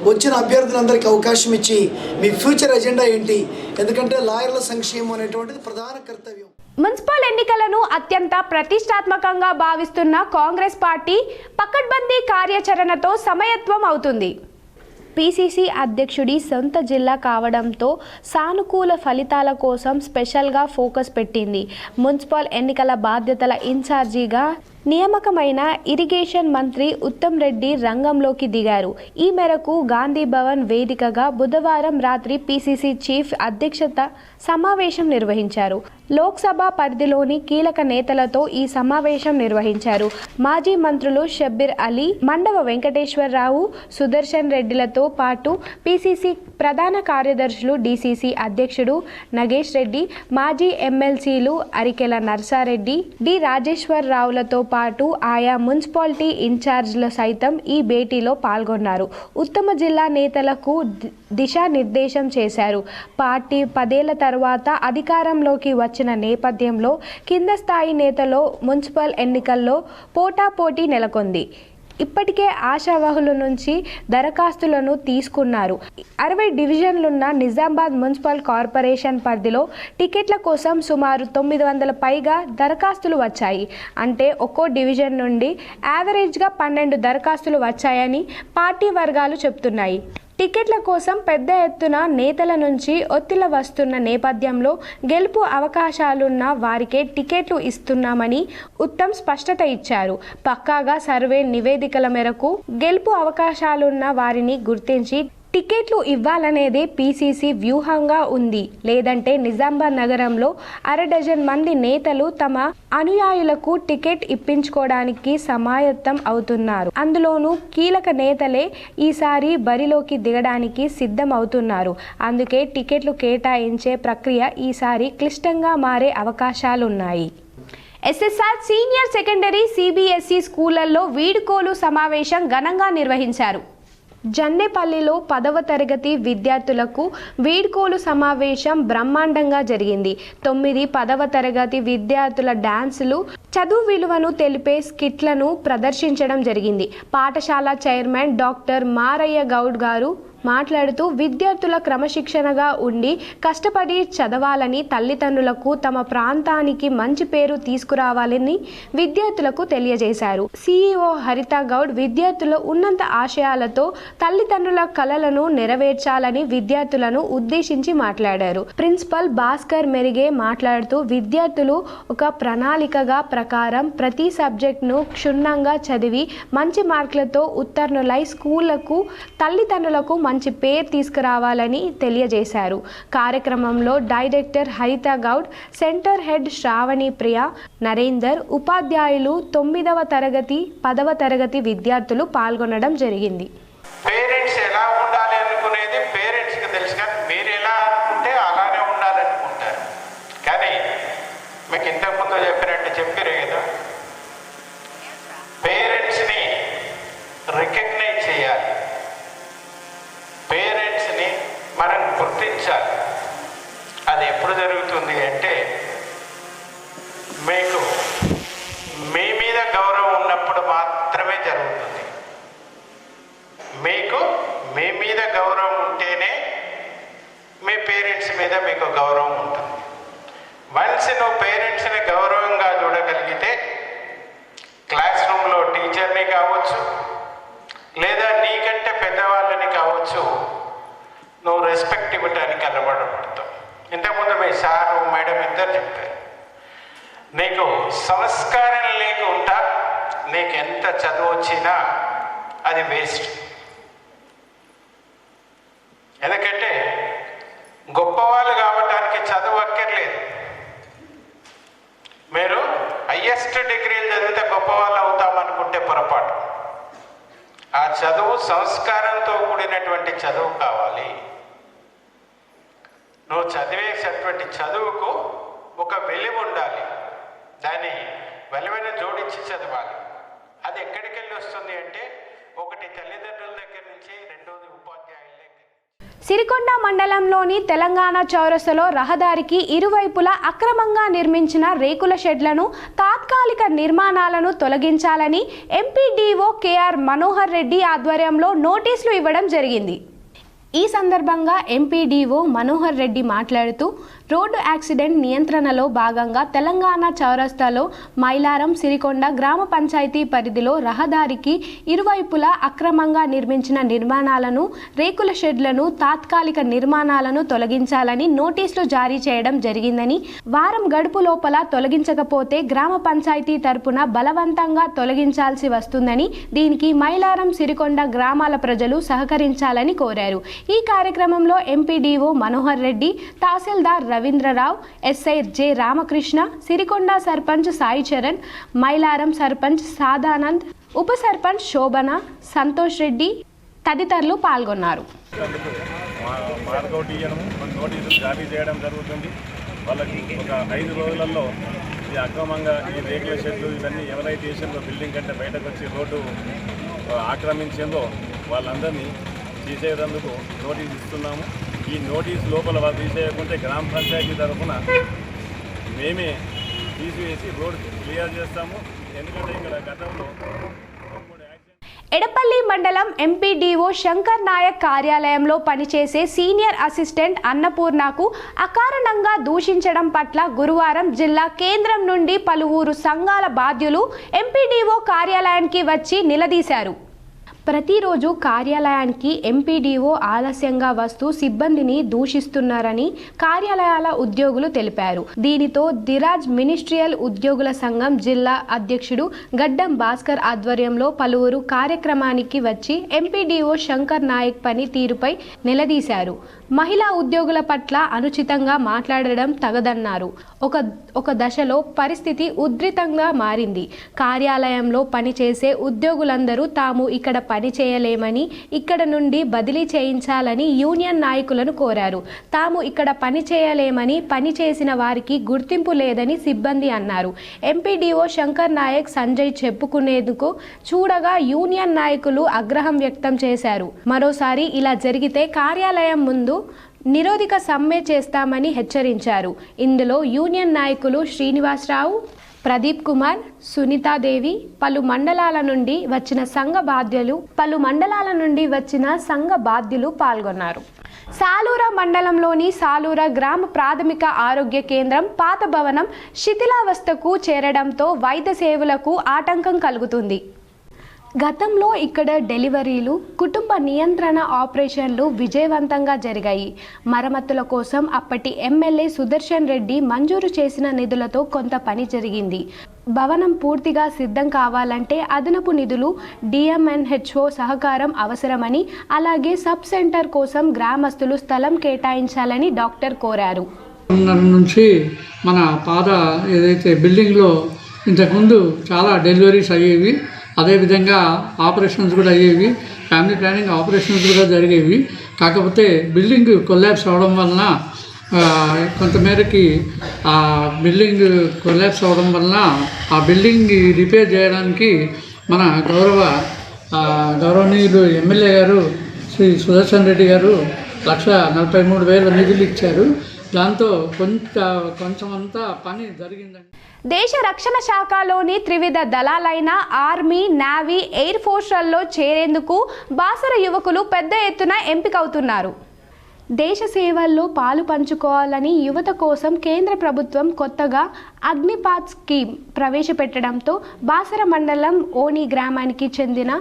వచ్చిన అభ్యర్థులందరికీ అవకాశం ఇచ్చి మీ ఫ్యూచర్ ఎజెండా ఏంటి, ఎందుకంటే లాయర్ల సంక్షేమం అనేటువంటిది ప్రధాన కర్తవ్యం. మున్సిపల్ ఎన్నికలను అత్యంత ప్రతిష్టాత్మకంగా భావిస్తున్న కాంగ్రెస్ పార్టీ పకడ్బందీ కార్యాచరణతో సమయత్వం అవుతుంది. పిసిసి అధ్యక్షుడి సొంత జిల్లా కావడంతో సానుకూల ఫలితాల కోసం స్పెషల్గా ఫోకస్ పెట్టింది. మున్సిపల్ ఎన్నికల బాధ్యతల ఇన్ఛార్జిగా నియామకమైన ఇరిగేషన్ మంత్రి ఉత్తమ్ రెడ్డి రంగంలోకి దిగారు. ఈ మేరకు గాంధీ భవన్ వేదికగా బుధవారం రాత్రి పిసిసి చీఫ్ అధ్యక్షత సమావేశం నిర్వహించారు. లోక్సభ పరిధిలోని కీలక నేతలతో ఈ సమావేశం నిర్వహించారు. మాజీ మంత్రులు షబ్బీర్ అలీ, మండవ వెంకటేశ్వరరావు, సుదర్శన్ రెడ్డిలతో పాటు పిసిసి ప్రధాన కార్యదర్శులు, డిసిసి అధ్యక్షుడు నగేష్ రెడ్డి, మాజీ ఎమ్మెల్సీలు అరికెల నర్సారెడ్డి, డి రాజేశ్వరరావులతో పాటు ఆయా మున్సిపాలిటీ ఇన్ఛార్జ్లు సైతం ఈ భేటీలో పాల్గొన్నారు. ఉత్తమ జిల్లా నేతలకు దిశానిర్దేశం చేశారు. పార్టీ 10 ఏళ్ల తర్వాత అధికారంలోకి వచ్చిన నేపథ్యంలో కింద స్థాయి నేతలో మున్సిపల్ ఎన్నికల్లో పోటాపోటీ నెలకొంది. ఇప్పటికే ఆశావహుల నుంచి దరఖాస్తులను తీసుకున్నారు. 60 డివిజన్లున్న నిజామాబాద్ మున్సిపల్ కార్పొరేషన్ పరిధిలో టికెట్ల కోసం సుమారు 900 పైగా దరఖాస్తులు వచ్చాయి. అంటే ఒక్కో డివిజన్ నుండి యావరేజ్గా 12 దరఖాస్తులు వచ్చాయని పార్టీ వర్గాలు చెబుతున్నాయి. టికెట్ల కోసం పెద్ద ఎత్తున నేతల నుంచి ఒత్తిళ్లు వస్తున్న నేపథ్యంలో గెలుపు అవకాశాలున్న వారికే టికెట్లు ఇస్తున్నామని ఉత్తమ్ స్పష్టత ఇచ్చారు. పక్కాగా సర్వే నివేదికల మేరకు గెలుపు అవకాశాలున్న వారిని గుర్తించి టికెట్లు ఇవ్వాలనేదే పిసిసి వ్యూహంగా ఉంది. లేదంటే నిజామాబాద్ నగరంలో 1/2 డజన్ మంది నేతలు తమ అనుయాయులకు టికెట్ ఇప్పించుకోవడానికి సమాయత్తం అవుతున్నారు. అందులోనూ కీలక నేతలే ఈసారి బరిలోకి దిగడానికి సిద్ధం అవుతున్నారు. అందుకే టికెట్లు కేటాయించే ప్రక్రియ ఈసారి క్లిష్టంగా మారే అవకాశాలున్నాయి. ఎస్ఎస్ఆర్ సీనియర్ సెకండరీ సిబిఎస్ఈ స్కూళ్లలో వీడ్కోలు సమావేశం ఘనంగా నిర్వహించారు. జన్నేపల్లిలో 10వ తరగతి విద్యార్థులకు వీడ్కోలు సమావేశం బ్రహ్మాండంగా జరిగింది. 9, 10వ తరగతి విద్యార్థుల డాన్సులు, చదువు విలువను తెలిపే స్కిట్లను ప్రదర్శించడం జరిగింది. పాఠశాల చైర్మన్ డాక్టర్ మారయ్య గౌడ్ గారు మాట్లాడుతూ విద్యార్థుల క్రమశిక్షణగా ఉండి కష్టపడి చదవాలని, తల్లిదండ్రులకు తమ ప్రాంతానికి మంచి పేరు తీసుకురావాలని విద్యార్థులకు తెలియజేశారు. సిఇఓ హరిత గౌడ్ విద్యార్థుల ఉన్నత ఆశయాలతో తల్లిదండ్రుల కలలను నెరవేర్చాలని విద్యార్థులను ఉద్దేశించి మాట్లాడారు. ప్రిన్సిపల్ భాస్కర్ మెరిగే మాట్లాడుతూ విద్యార్థులు ఒక ప్రణాళికగా ప్రకారం ప్రతి సబ్జెక్టును క్షుణ్ణంగా చదివి మంచి మార్కులతో ఉత్తీర్ణులై స్కూళ్లకు, తల్లిదండ్రులకు మంచి పేరు తీసుకురావాలని తెలియజేశారు. కార్యక్రమంలో డైరెక్టర్ హరిత గౌడ్, సెంటర్ హెడ్ శ్రావణి ప్రియ, నరేందర్, ఉపాధ్యాయులు, 9వ తరగతి, 10వ తరగతి విద్యార్థులు పాల్గొనడం జరిగింది. పేరెంట్స్ ఎలా ఉండాలి అనుకునేది పేరెంట్స్కి తెలుసు, కానీ మీరు ఎలా అనుకుంటే అలానే ఉండాలనుకుంటారు. కానీ మీకు ఇంతకుముందు చెప్పారు కదా, పేరెంట్స్ని రికగ్నైజ్ చేయాలి, పేరెంట్స్ని మనం గుర్తించాలి. అది ఎప్పుడు జరుగుతుంది అంటే మీకు మీ మీద గౌరవం ఉన్నప్పుడు మాత్రమే జరుగుతుంది. మీకు మీ మీద గౌరవం ఉంటేనే మీ పేరెంట్స్ మీద మీకు గౌరవం ఉంటుంది. వన్స్ నువ్వు పేరెంట్స్ని గౌరవంగా చూడగలిగితే క్లాస్ రూమ్లో టీచర్ని కావచ్చు, లేదా నీకంటే పెద్దవాళ్ళని కావచ్చు, నువ్వు రెస్పెక్ట్ ఇవ్వడానికి అలవాటుపడతావు. ఇంతకుముందు మీ సారు మేడం ఇద్దరు చెప్పారు, నీకు సంస్కారం లేకుండా నీకు ఎంత చదువు వచ్చినా అది వేస్ట్. ఎందుకంటే గొప్పవాళ్ళు కావటానికి చదువు అక్కర్లేదు. మీరు హయ్యెస్ట్ డిగ్రీలు చదివితే గొప్పవాళ్ళు అవుతామనుకుంటే పొరపాటు. ఆ చదువు సంస్కారంతో కూడినటువంటి చదువు కావాలి. నువ్వు చదివేసేటువంటి చదువుకు ఒక వెలువ ఉండాలి, దాన్ని వెలువైన జోడించి చదవాలి. అది ఎక్కడికి వెళ్ళి వస్తుంది అంటే ఒకటి తల్లిదండ్రుల దగ్గర నుంచి, రెండోది ఉపాధ్యాయుల దగ్గర. సిరికొండ మండలంలోని తెలంగాణ చౌరస్తలో రహదారికి ఇరువైపులా అక్రమంగా నిర్మించిన రేకుల షెడ్లను, తాత్కాలిక నిర్మాణాలను తొలగించాలని ఎంపీడీఓ కేఆర్ మనోహర్ రెడ్డి ఆధ్వర్యంలో నోటీసులు ఇవ్వడం జరిగింది. ఈ సందర్భంగా ఎంపీడీఓ మనోహర్ రెడ్డి మాట్లాడుతూ, రోడ్డు యాక్సిడెంట్ నియంత్రణలో భాగంగా తెలంగాణ చౌరస్తాలో మైలారం సిరికొండ గ్రామ పంచాయతీ పరిధిలో రహదారికి ఇరువైపులా అక్రమంగా నిర్మించిన నిర్మాణాలను, రేకుల షెడ్లను, తాత్కాలిక నిర్మాణాలను తొలగించాలని నోటీసులు జారీ చేయడం జరిగిందని, వారం గడుపు లోపల తొలగించకపోతే గ్రామ పంచాయతీ తరపున బలవంతంగా తొలగించాల్సి వస్తుందని, దీనికి మైలారం సిరికొండ గ్రామాల ప్రజలు సహకరించాలని కోరారు. ఈ కార్యక్రమంలో ఎంపీడీఓ మనోహర్ రెడ్డి, తహసీల్దార్ రవీంద్రరావు, ఎస్ఐ జె రామకృష్ణ, సిరికొండ సర్పంచ్ సాయి చరణ్, మైలారం సర్పంచ్ సాదానంద్, ఉప సర్పంచ్ శోభన, సంతోష్ రెడ్డి తదితరులు పాల్గొన్నారు. నోటీసులు జారీ చేయడం జరుగుతుంది. వాళ్ళకి ఒక 5 రోజులలో ఈ అక్రమంగా ఈ రేకుల షెడ్లు ఇవన్నీ ఎవరైతే చేసిందో, బిల్డింగ్ కంటే బయటకు వచ్చి రోడ్డు ఆక్రమించిందో వాళ్ళందరినీ తీసేందుకు నోటీస్ ఇస్తున్నాము. ఈ నోటీస్ లోపల వాళ్ళు తీసేయకుంటే గ్రామ పంచాయతీ తరఫున మేమే తీసివేసి రోడ్ క్లియర్ చేస్తాము. ఎందుకంటే ఇక్కడ గతంలో ఎడపల్లి మండలం ఎంపీడీఓ శంకర్ నాయక్ కార్యాలయంలో పనిచేసే సీనియర్ అసిస్టెంట్ అన్నపూర్ణకు అకారణంగా దూషించడం పట్ల గురువారం జిల్లా కేంద్రం నుండి పలువురు సంఘాల బాధ్యులు ఎంపీడీఓ కార్యాలయానికి వచ్చి నిలదీశారు. ప్రతిరోజు కార్యాలయానికి ఎంపీడీఓ ఆలస్యంగా వస్తూ సిబ్బందిని దూషిస్తున్నారని కార్యాలయాల ఉద్యోగులు తెలిపారు. దీనితో దిరాజ్ మినిస్ట్రియల్ ఉద్యోగుల సంఘం జిల్లా అధ్యక్షుడు గడ్డం భాస్కర్ ఆధ్వర్యంలో పలువురు కార్యక్రమానికి వచ్చి ఎంపీడీఓ శంకర్ నాయక్ పని తీరుపై నిలదీశారు. మహిళా ఉద్యోగుల పట్ల అనుచితంగా మాట్లాడడం తగదన్నారు. ఒక దశలో పరిస్థితి ఉధృతంగా మారింది. కార్యాలయంలో పనిచేసే ఉద్యోగులందరూ తాము ఇక్కడ పని చేయలేమని, ఇక్కడ నుండి బదిలీ చేయించాలని యూనియన్ నాయకులను కోరారు. తాము ఇక్కడ పని చేయలేమని, పని చేసిన వారికి గుర్తింపు లేదని సిబ్బంది అన్నారు. ఎంపీడీఓ శంకర్ నాయక్ సంజయ్ చెప్పుకునేందుకు చూడగా యూనియన్ నాయకులు ఆగ్రహం వ్యక్తం చేశారు. మరోసారి ఇలా జరిగితే కార్యాలయం ముందు నిరోధిక సమ్మె చేస్తామని హెచ్చరించారు. ఇందులో యూనియన్ నాయకులు శ్రీనివాసరావు, ప్రదీప్ కుమార్, సునీతాదేవి, పలు మండలాల నుండి వచ్చిన సంఘ బాధ్యులు పాల్గొన్నారు. సాలూర మండలంలోని సాలూర గ్రామ ప్రాథమిక ఆరోగ్య కేంద్రం పాత భవనం శిథిలావస్థకు చేరడంతో వైద్య సేవలకు ఆటంకం కలుగుతుంది. గతంలో ఇక్కడ డెలివరీలు, కుటుంబ నియంత్రణ ఆపరేషన్లు విజయవంతంగా జరిగాయి. మరమ్మతుల కోసం అప్పటి ఎమ్మెల్యే సుదర్శన్ రెడ్డి మంజూరు చేసిన నిధులతో కొంత పని జరిగింది. భవనం పూర్తిగా సిద్ధం కావాలంటే అదనపు నిధులు, డిఎంఎన్హెచ్ఓ సహకారం అవసరమని, అలాగే సబ్ సెంటర్ కోసం గ్రామస్తులు స్థలం కేటాయించాలని డాక్టర్ కోరారు. నుంచి మన పాత ఏదైతే బిల్డింగ్లో ఇంతకుముందు చాలా డెలివరీస్ అయ్యేవి, అదేవిధంగా ఆపరేషన్స్ కూడా అయ్యేవి, ఫ్యామిలీ ప్లానింగ్ ఆపరేషన్స్ కూడా జరిగేవి. కాకపోతే బిల్డింగ్ కొలాప్స్ అవడం వలన కొంతమేరకి ఆ బిల్డింగ్ కొలాప్స్ అవడం వలన ఆ బిల్డింగ్ రిపేర్ చేయడానికి మన గౌరవనీయులు ఎమ్మెల్యే గారు శ్రీ సుదర్శన్ రెడ్డి గారు 1,43,000 నిధులు ఇచ్చారు. దాంతో కొంచెమంతా పని జరిగిందండి. దేశ రక్షణ శాఖలోని త్రివిధ దళాలైన ఆర్మీ, నేవీ, ఎయిర్ ఫోర్స్లలో చేరేందుకు బాసర యువకులు పెద్ద ఎత్తున ఎంపికవుతున్నారు. దేశ సేవల్లో పాలు పంచుకోవాలని యువత కోసం కేంద్ర ప్రభుత్వం కొత్తగా అగ్నిపాత్ స్కీమ్ ప్రవేశపెట్టడంతో బాసర మండలం ఓని గ్రామానికి చెందిన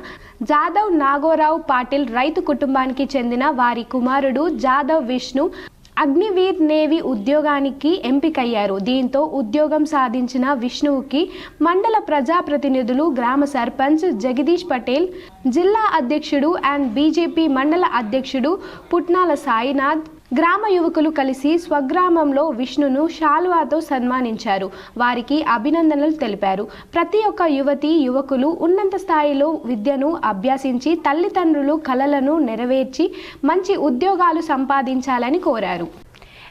జాదవ్ నాగోరావు పాటిల్ రైతు కుటుంబానికి చెందిన వారి కుమారుడు జాదవ్ విష్ణు అగ్నివీర్ నేవీ ఉద్యోగానికి ఎంపికయ్యారు. దీంతో ఉద్యోగం సాధించిన విష్ణువుకి మండల ప్రజాప్రతినిధులు, గ్రామ సర్పంచ్ జగదీష్ పటేల్, జిల్లా అధ్యక్షుడు అండ్ బీజేపీ మండల అధ్యక్షుడు పుట్నాల సాయినాథ్, గ్రామ యువకులు కలిసి స్వగ్రామంలో విష్ణును శాలువాతో సన్మానించారు. వారికి అభినందనలు తెలిపారు. ప్రతి ఒక్క యువకులు ఉన్నత స్థాయిలో విద్యను అభ్యసించి తల్లిదండ్రులు కలలను నెరవేర్చి మంచి ఉద్యోగాలు సంపాదించాలని కోరారు.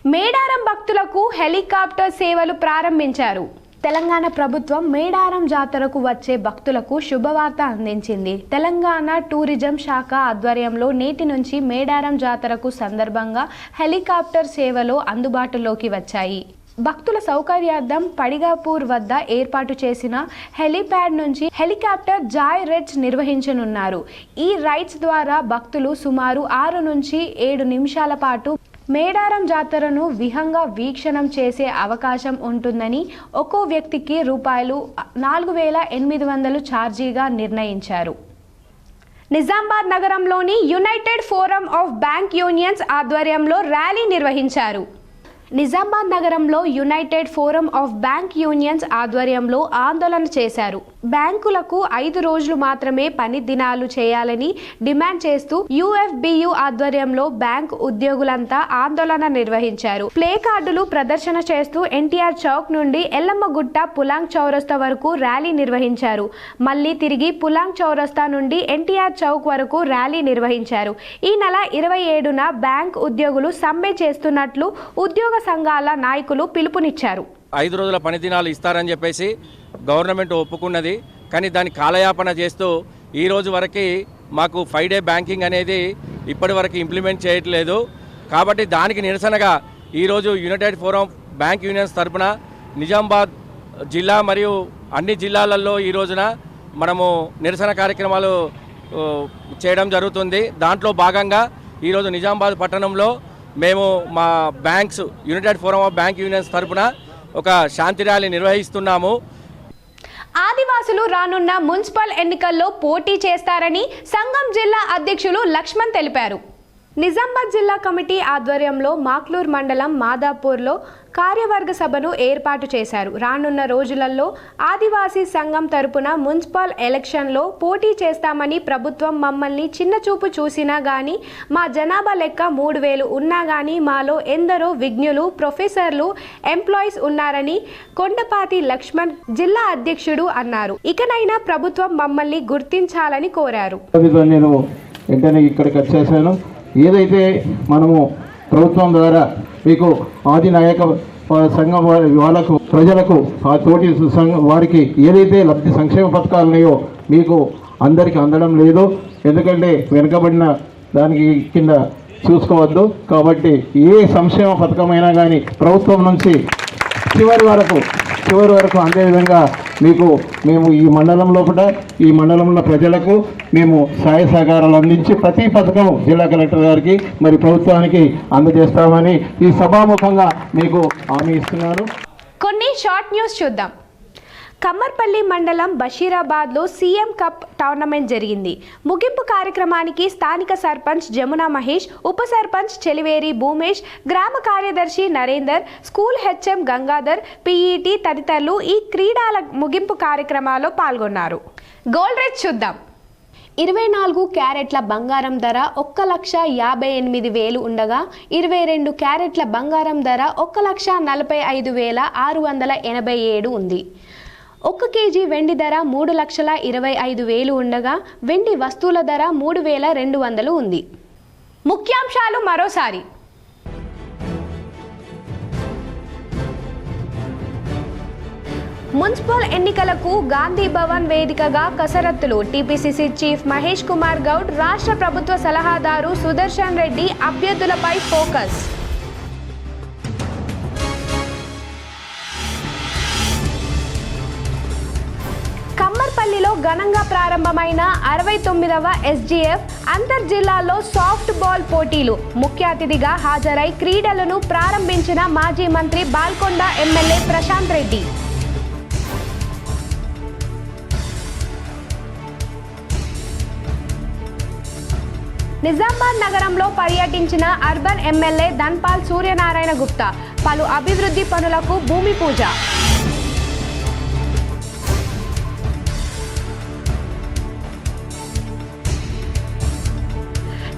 మేడారం భక్తులకు హెలికాప్టర్ సేవలు ప్రారంభించారు. తెలంగాణ ప్రభుత్వం మేడారం జాతరకు వచ్చే భక్తులకు శుభవార్త అందించింది. తెలంగాణ టూరిజం శాఖ ఆధ్వర్యంలో నేటి నుంచి మేడారం జాతరకు సందర్భంగా హెలికాప్టర్ సేవలు అందుబాటులోకి వచ్చాయి. భక్తుల సౌకర్యార్థం పడిగాపూర్ వద్ద ఏర్పాటు చేసిన హెలీప్యాడ్ నుంచి హెలికాప్టర్ జాయ్ రైడ్స్ నిర్వహించనున్నారు. ఈ రైడ్స్ ద్వారా భక్తులు సుమారు 6 నుంచి 7 నిమిషాల పాటు మేడారం జాతరను విహంగా వీక్షణం చేసే అవకాశం ఉంటుందని ఒక్కో వ్యక్తికి రూపాయలు 4,800 ఛార్జీగా నిర్ణయించారు. నిజామాబాద్ నగరంలోని United forum of bank unions ఆధ్వర్యంలో ర్యాలీ నిర్వహించారు. నిజామాబాద్ నగరంలో United forum of bank unions ఆధ్వర్యంలో ఆందోళన చేశారు. బ్యాంకులకు 5 రోజులు మాత్రమే పని దినాలు చేయాలని డిమాండ్ చేస్తూ యుఎఫ్బియు ఆధ్వర్యంలో బ్యాంక్ ఉద్యోగులంతా ఆందోళన నిర్వహించారు. ప్లే కార్డులు ప్రదర్శన చేస్తూ ఎన్టీఆర్ చౌక్ నుండి ఎల్లమ్మగుట్ట పులాంగ్ చౌరస్తా వరకు ర్యాలీ నిర్వహించారు. మళ్ళీ తిరిగి పులాంగ్ చౌరస్తా నుండి ఎన్టీఆర్ చౌక్ వరకు ర్యాలీ నిర్వహించారు. ఈ నెల 27న బ్యాంక్ ఉద్యోగులు సమ్మె చేస్తున్నట్లు ఉద్యోగ సంఘాల నాయకులు పిలుపునిచ్చారు. 5 రోజుల పని దినాలు ఇస్తారని చెప్పేసి గవర్నమెంట్ ఒప్పుకున్నది. కానీ దాన్ని కాలయాపన చేస్తూ ఈ రోజు వరకు మాకు 5 డే బ్యాంకింగ్ అనేది ఇప్పటి వరకు ఇంప్లిమెంట్ చేయట్లేదు. కాబట్టి దానికి నిరసనగా ఈరోజు యునైటెడ్ ఫోరం బ్యాంక్ యూనియన్స్ తరఫున నిజామాబాద్ జిల్లా మరియు అన్ని జిల్లాలలో ఈ రోజున మనము నిరసన కార్యక్రమాలు చేయడం జరుగుతుంది. దాంట్లో భాగంగా ఈరోజు నిజామాబాద్ పట్టణంలో మేము మా banks United forum of bank unions తరఫున ఒక శాంతి ర్యాలీ నిర్వహిస్తున్నాము. ఆదివాసులు రానున్న మున్సిపల్ ఎన్నికల్లో పోటీ చేస్తారని సంఘం జిల్లా అధ్యక్షులు లక్ష్మణ్ తెలిపారు. నిజామాబాద్ జిల్లా కమిటీ ఆధ్వర్యంలో మాక్లూర్ మండలం మాదాపూర్లో కార్యవర్గ సభను ఏర్పాటు చేశారు. రానున్న రోజులలో ఆదివాసీ సంఘం తరపున మున్సిపల్ ఎలక్షన్లో పోటీ చేస్తామని ప్రభుత్వం మమ్మల్ని చిన్నచూపు చూసినా గానీ మా జనాభా లెక్క 3,000 ఉన్నా గానీ మాలో ఎందరో విజ్ఞులు, ప్రొఫెసర్లు, ఎంప్లాయీస్ ఉన్నారని కొండపాటి లక్ష్మణ్ జిల్లా అధ్యక్షుడు అన్నారు. ఇకనైనా ప్రభుత్వం మమ్మల్ని గుర్తించాలని కోరారు. నేను వెంటనే ఇక్కడికి వచ్చేసాను. ఏదైతే మనము ప్రభుత్వం ద్వారా మీకు ఆది నాయక సంఘం వాళ్ళకు ప్రజలకు ఆ తోటి సంఘం వారికి ఏదైతే లబ్ధి సంక్షేమ పథకాలు ఉన్నాయో మీకు అందరికీ అందడం లేదు. ఎందుకంటే వెనుకబడిన దానికి కింద చూసుకోవద్దు. కాబట్టి ఏ సంక్షేమ పథకమైనా కానీ ప్రభుత్వం నుంచి చివరి వరకు అందే విధంగా మీకు మేము ఈ మండలం లోపల ఈ మండలంలో ప్రజలకు మేము సహాయ సహకారాలు అందించి ప్రతి పథకం జిల్లా కలెక్టర్ గారికి మరి ప్రభుత్వానికి అందజేస్తామని ఈ సభాముఖంగా మీకు హామీ ఇస్తున్నాను. కొన్ని షార్ట్ న్యూస్ చూద్దాం. కమ్మర్పల్లి మండలం బషీరాబాద్లో సీఎం కప్ టోర్నమెంట్ జరిగింది. ముగింపు కార్యక్రమానికి స్థానిక సర్పంచ్ జమునా మహేష్, ఉప సర్పంచ్ చెలివేరి భూమేష్, గ్రామ కార్యదర్శి Narender, school HM Gangadhar, PET తదితరులు ఈ క్రీడల ముగింపు కార్యక్రమాల్లో పాల్గొన్నారు. గోల్డ్ రేట్ చూద్దాం. 24 క్యారెట్ల బంగారం ధర 1,58,000 ఉండగా 22 క్యారెట్ల బంగారం ధర 1,45,687 ఉంది. 1 కేజీ వెండి ధర 3,25,000 ఉండగా వెండి వస్తువుల ధర 3,200 ఉంది. ముఖ్యాంశాలు మరోసారి. మున్సిపల్ ఎన్నికలకు గాంధీ భవన్ వేదికగా కసరత్తులు. టీపీసీసీ చీఫ్ మహేష్ కుమార్ గౌడ్, రాష్ట్ర ప్రభుత్వ సలహాదారు సుదర్శన్ రెడ్డి అభ్యర్థులపై ఫోకస్. కమ్మర్పల్లిలో ఘనంగా ప్రారంభమైన 69వ ఎస్జీఎఫ్ అంతర్ జిల్లాలో సాఫ్ట్ బాల్ పోటీలు. ముఖ్య అతిథిగా హాజరై క్రీడలను ప్రారంభించిన మాజీ మంత్రి బాల్కొండ ఎమ్మెల్యే ప్రశాంత్ రెడ్డి. నిజామాబాద్ నగరంలో పర్యటించిన అర్బన్ ఎమ్మెల్యే ధన్పాల్ సూర్యనారాయణ గుప్తా, పలు అభివృద్ధి పనులకు భూమి పూజ.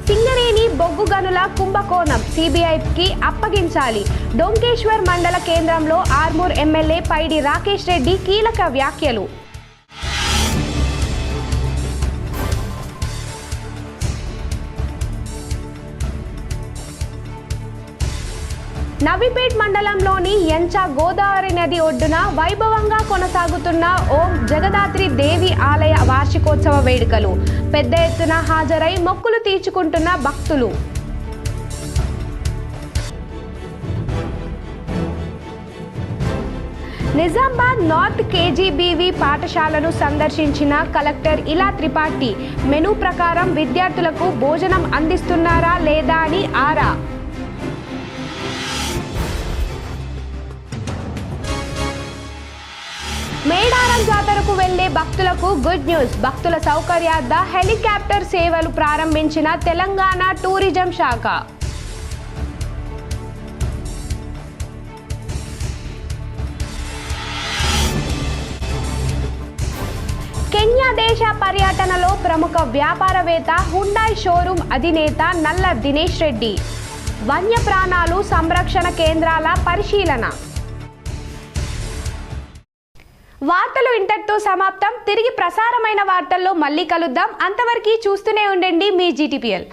సింగరేణి బొగ్గు గనుల కుంభకోణం సిబిఐకి అప్పగించాలి. డొంకేశ్వర్ మండల కేంద్రంలో ఆర్మూర్ ఎమ్మెల్యే పైడి రాకేష్ రెడ్డి కీలక వ్యాఖ్యలు. నవీపేట్ మండలంలోని ఎంచా గోదావరి నది ఒడ్డున వైభవంగా కొనసాగుతున్న ఓం జగదాత్రి దేవి ఆలయ వార్షికోత్సవ వేడుకలు పెద్ద ఎత్తున హాజరై మొక్కులు తీర్చుకుంటున్న భక్తులు. నిజామాబాద్ నార్త్ కేజీబీవీ పాఠశాలను సందర్శించిన కలెక్టర్ ఇలా త్రిపాఠి మెనూ ప్రకారం విద్యార్థులకు భోజనం అందిస్తున్నారా లేదా అని ఆరా. మేడారం జాతరకు వెళ్లే భక్తులకు గుడ్ న్యూస్. భక్తుల సౌకర్యార్థ హెలికాప్టర్ సేవలు ప్రారంభించిన తెలంగాణ టూరిజం శాఖ. కెన్యా దేశ పర్యటనలో ప్రముఖ వ్యాపారవేత్త హుండాయ్ షోరూం అధినేత నల్ల దినేష్ రెడ్డి. వన్యప్రాణాలు సంరక్షణ కేంద్రాల పరిశీలన. వార్తలు ఇంతటితో సమాప్తం. తిరిగి ప్రసారమైన వార్తల్లో మళ్ళీ కలుద్దాం. అంతవరకు చూస్తూనే ఉండండి మీ GTPL.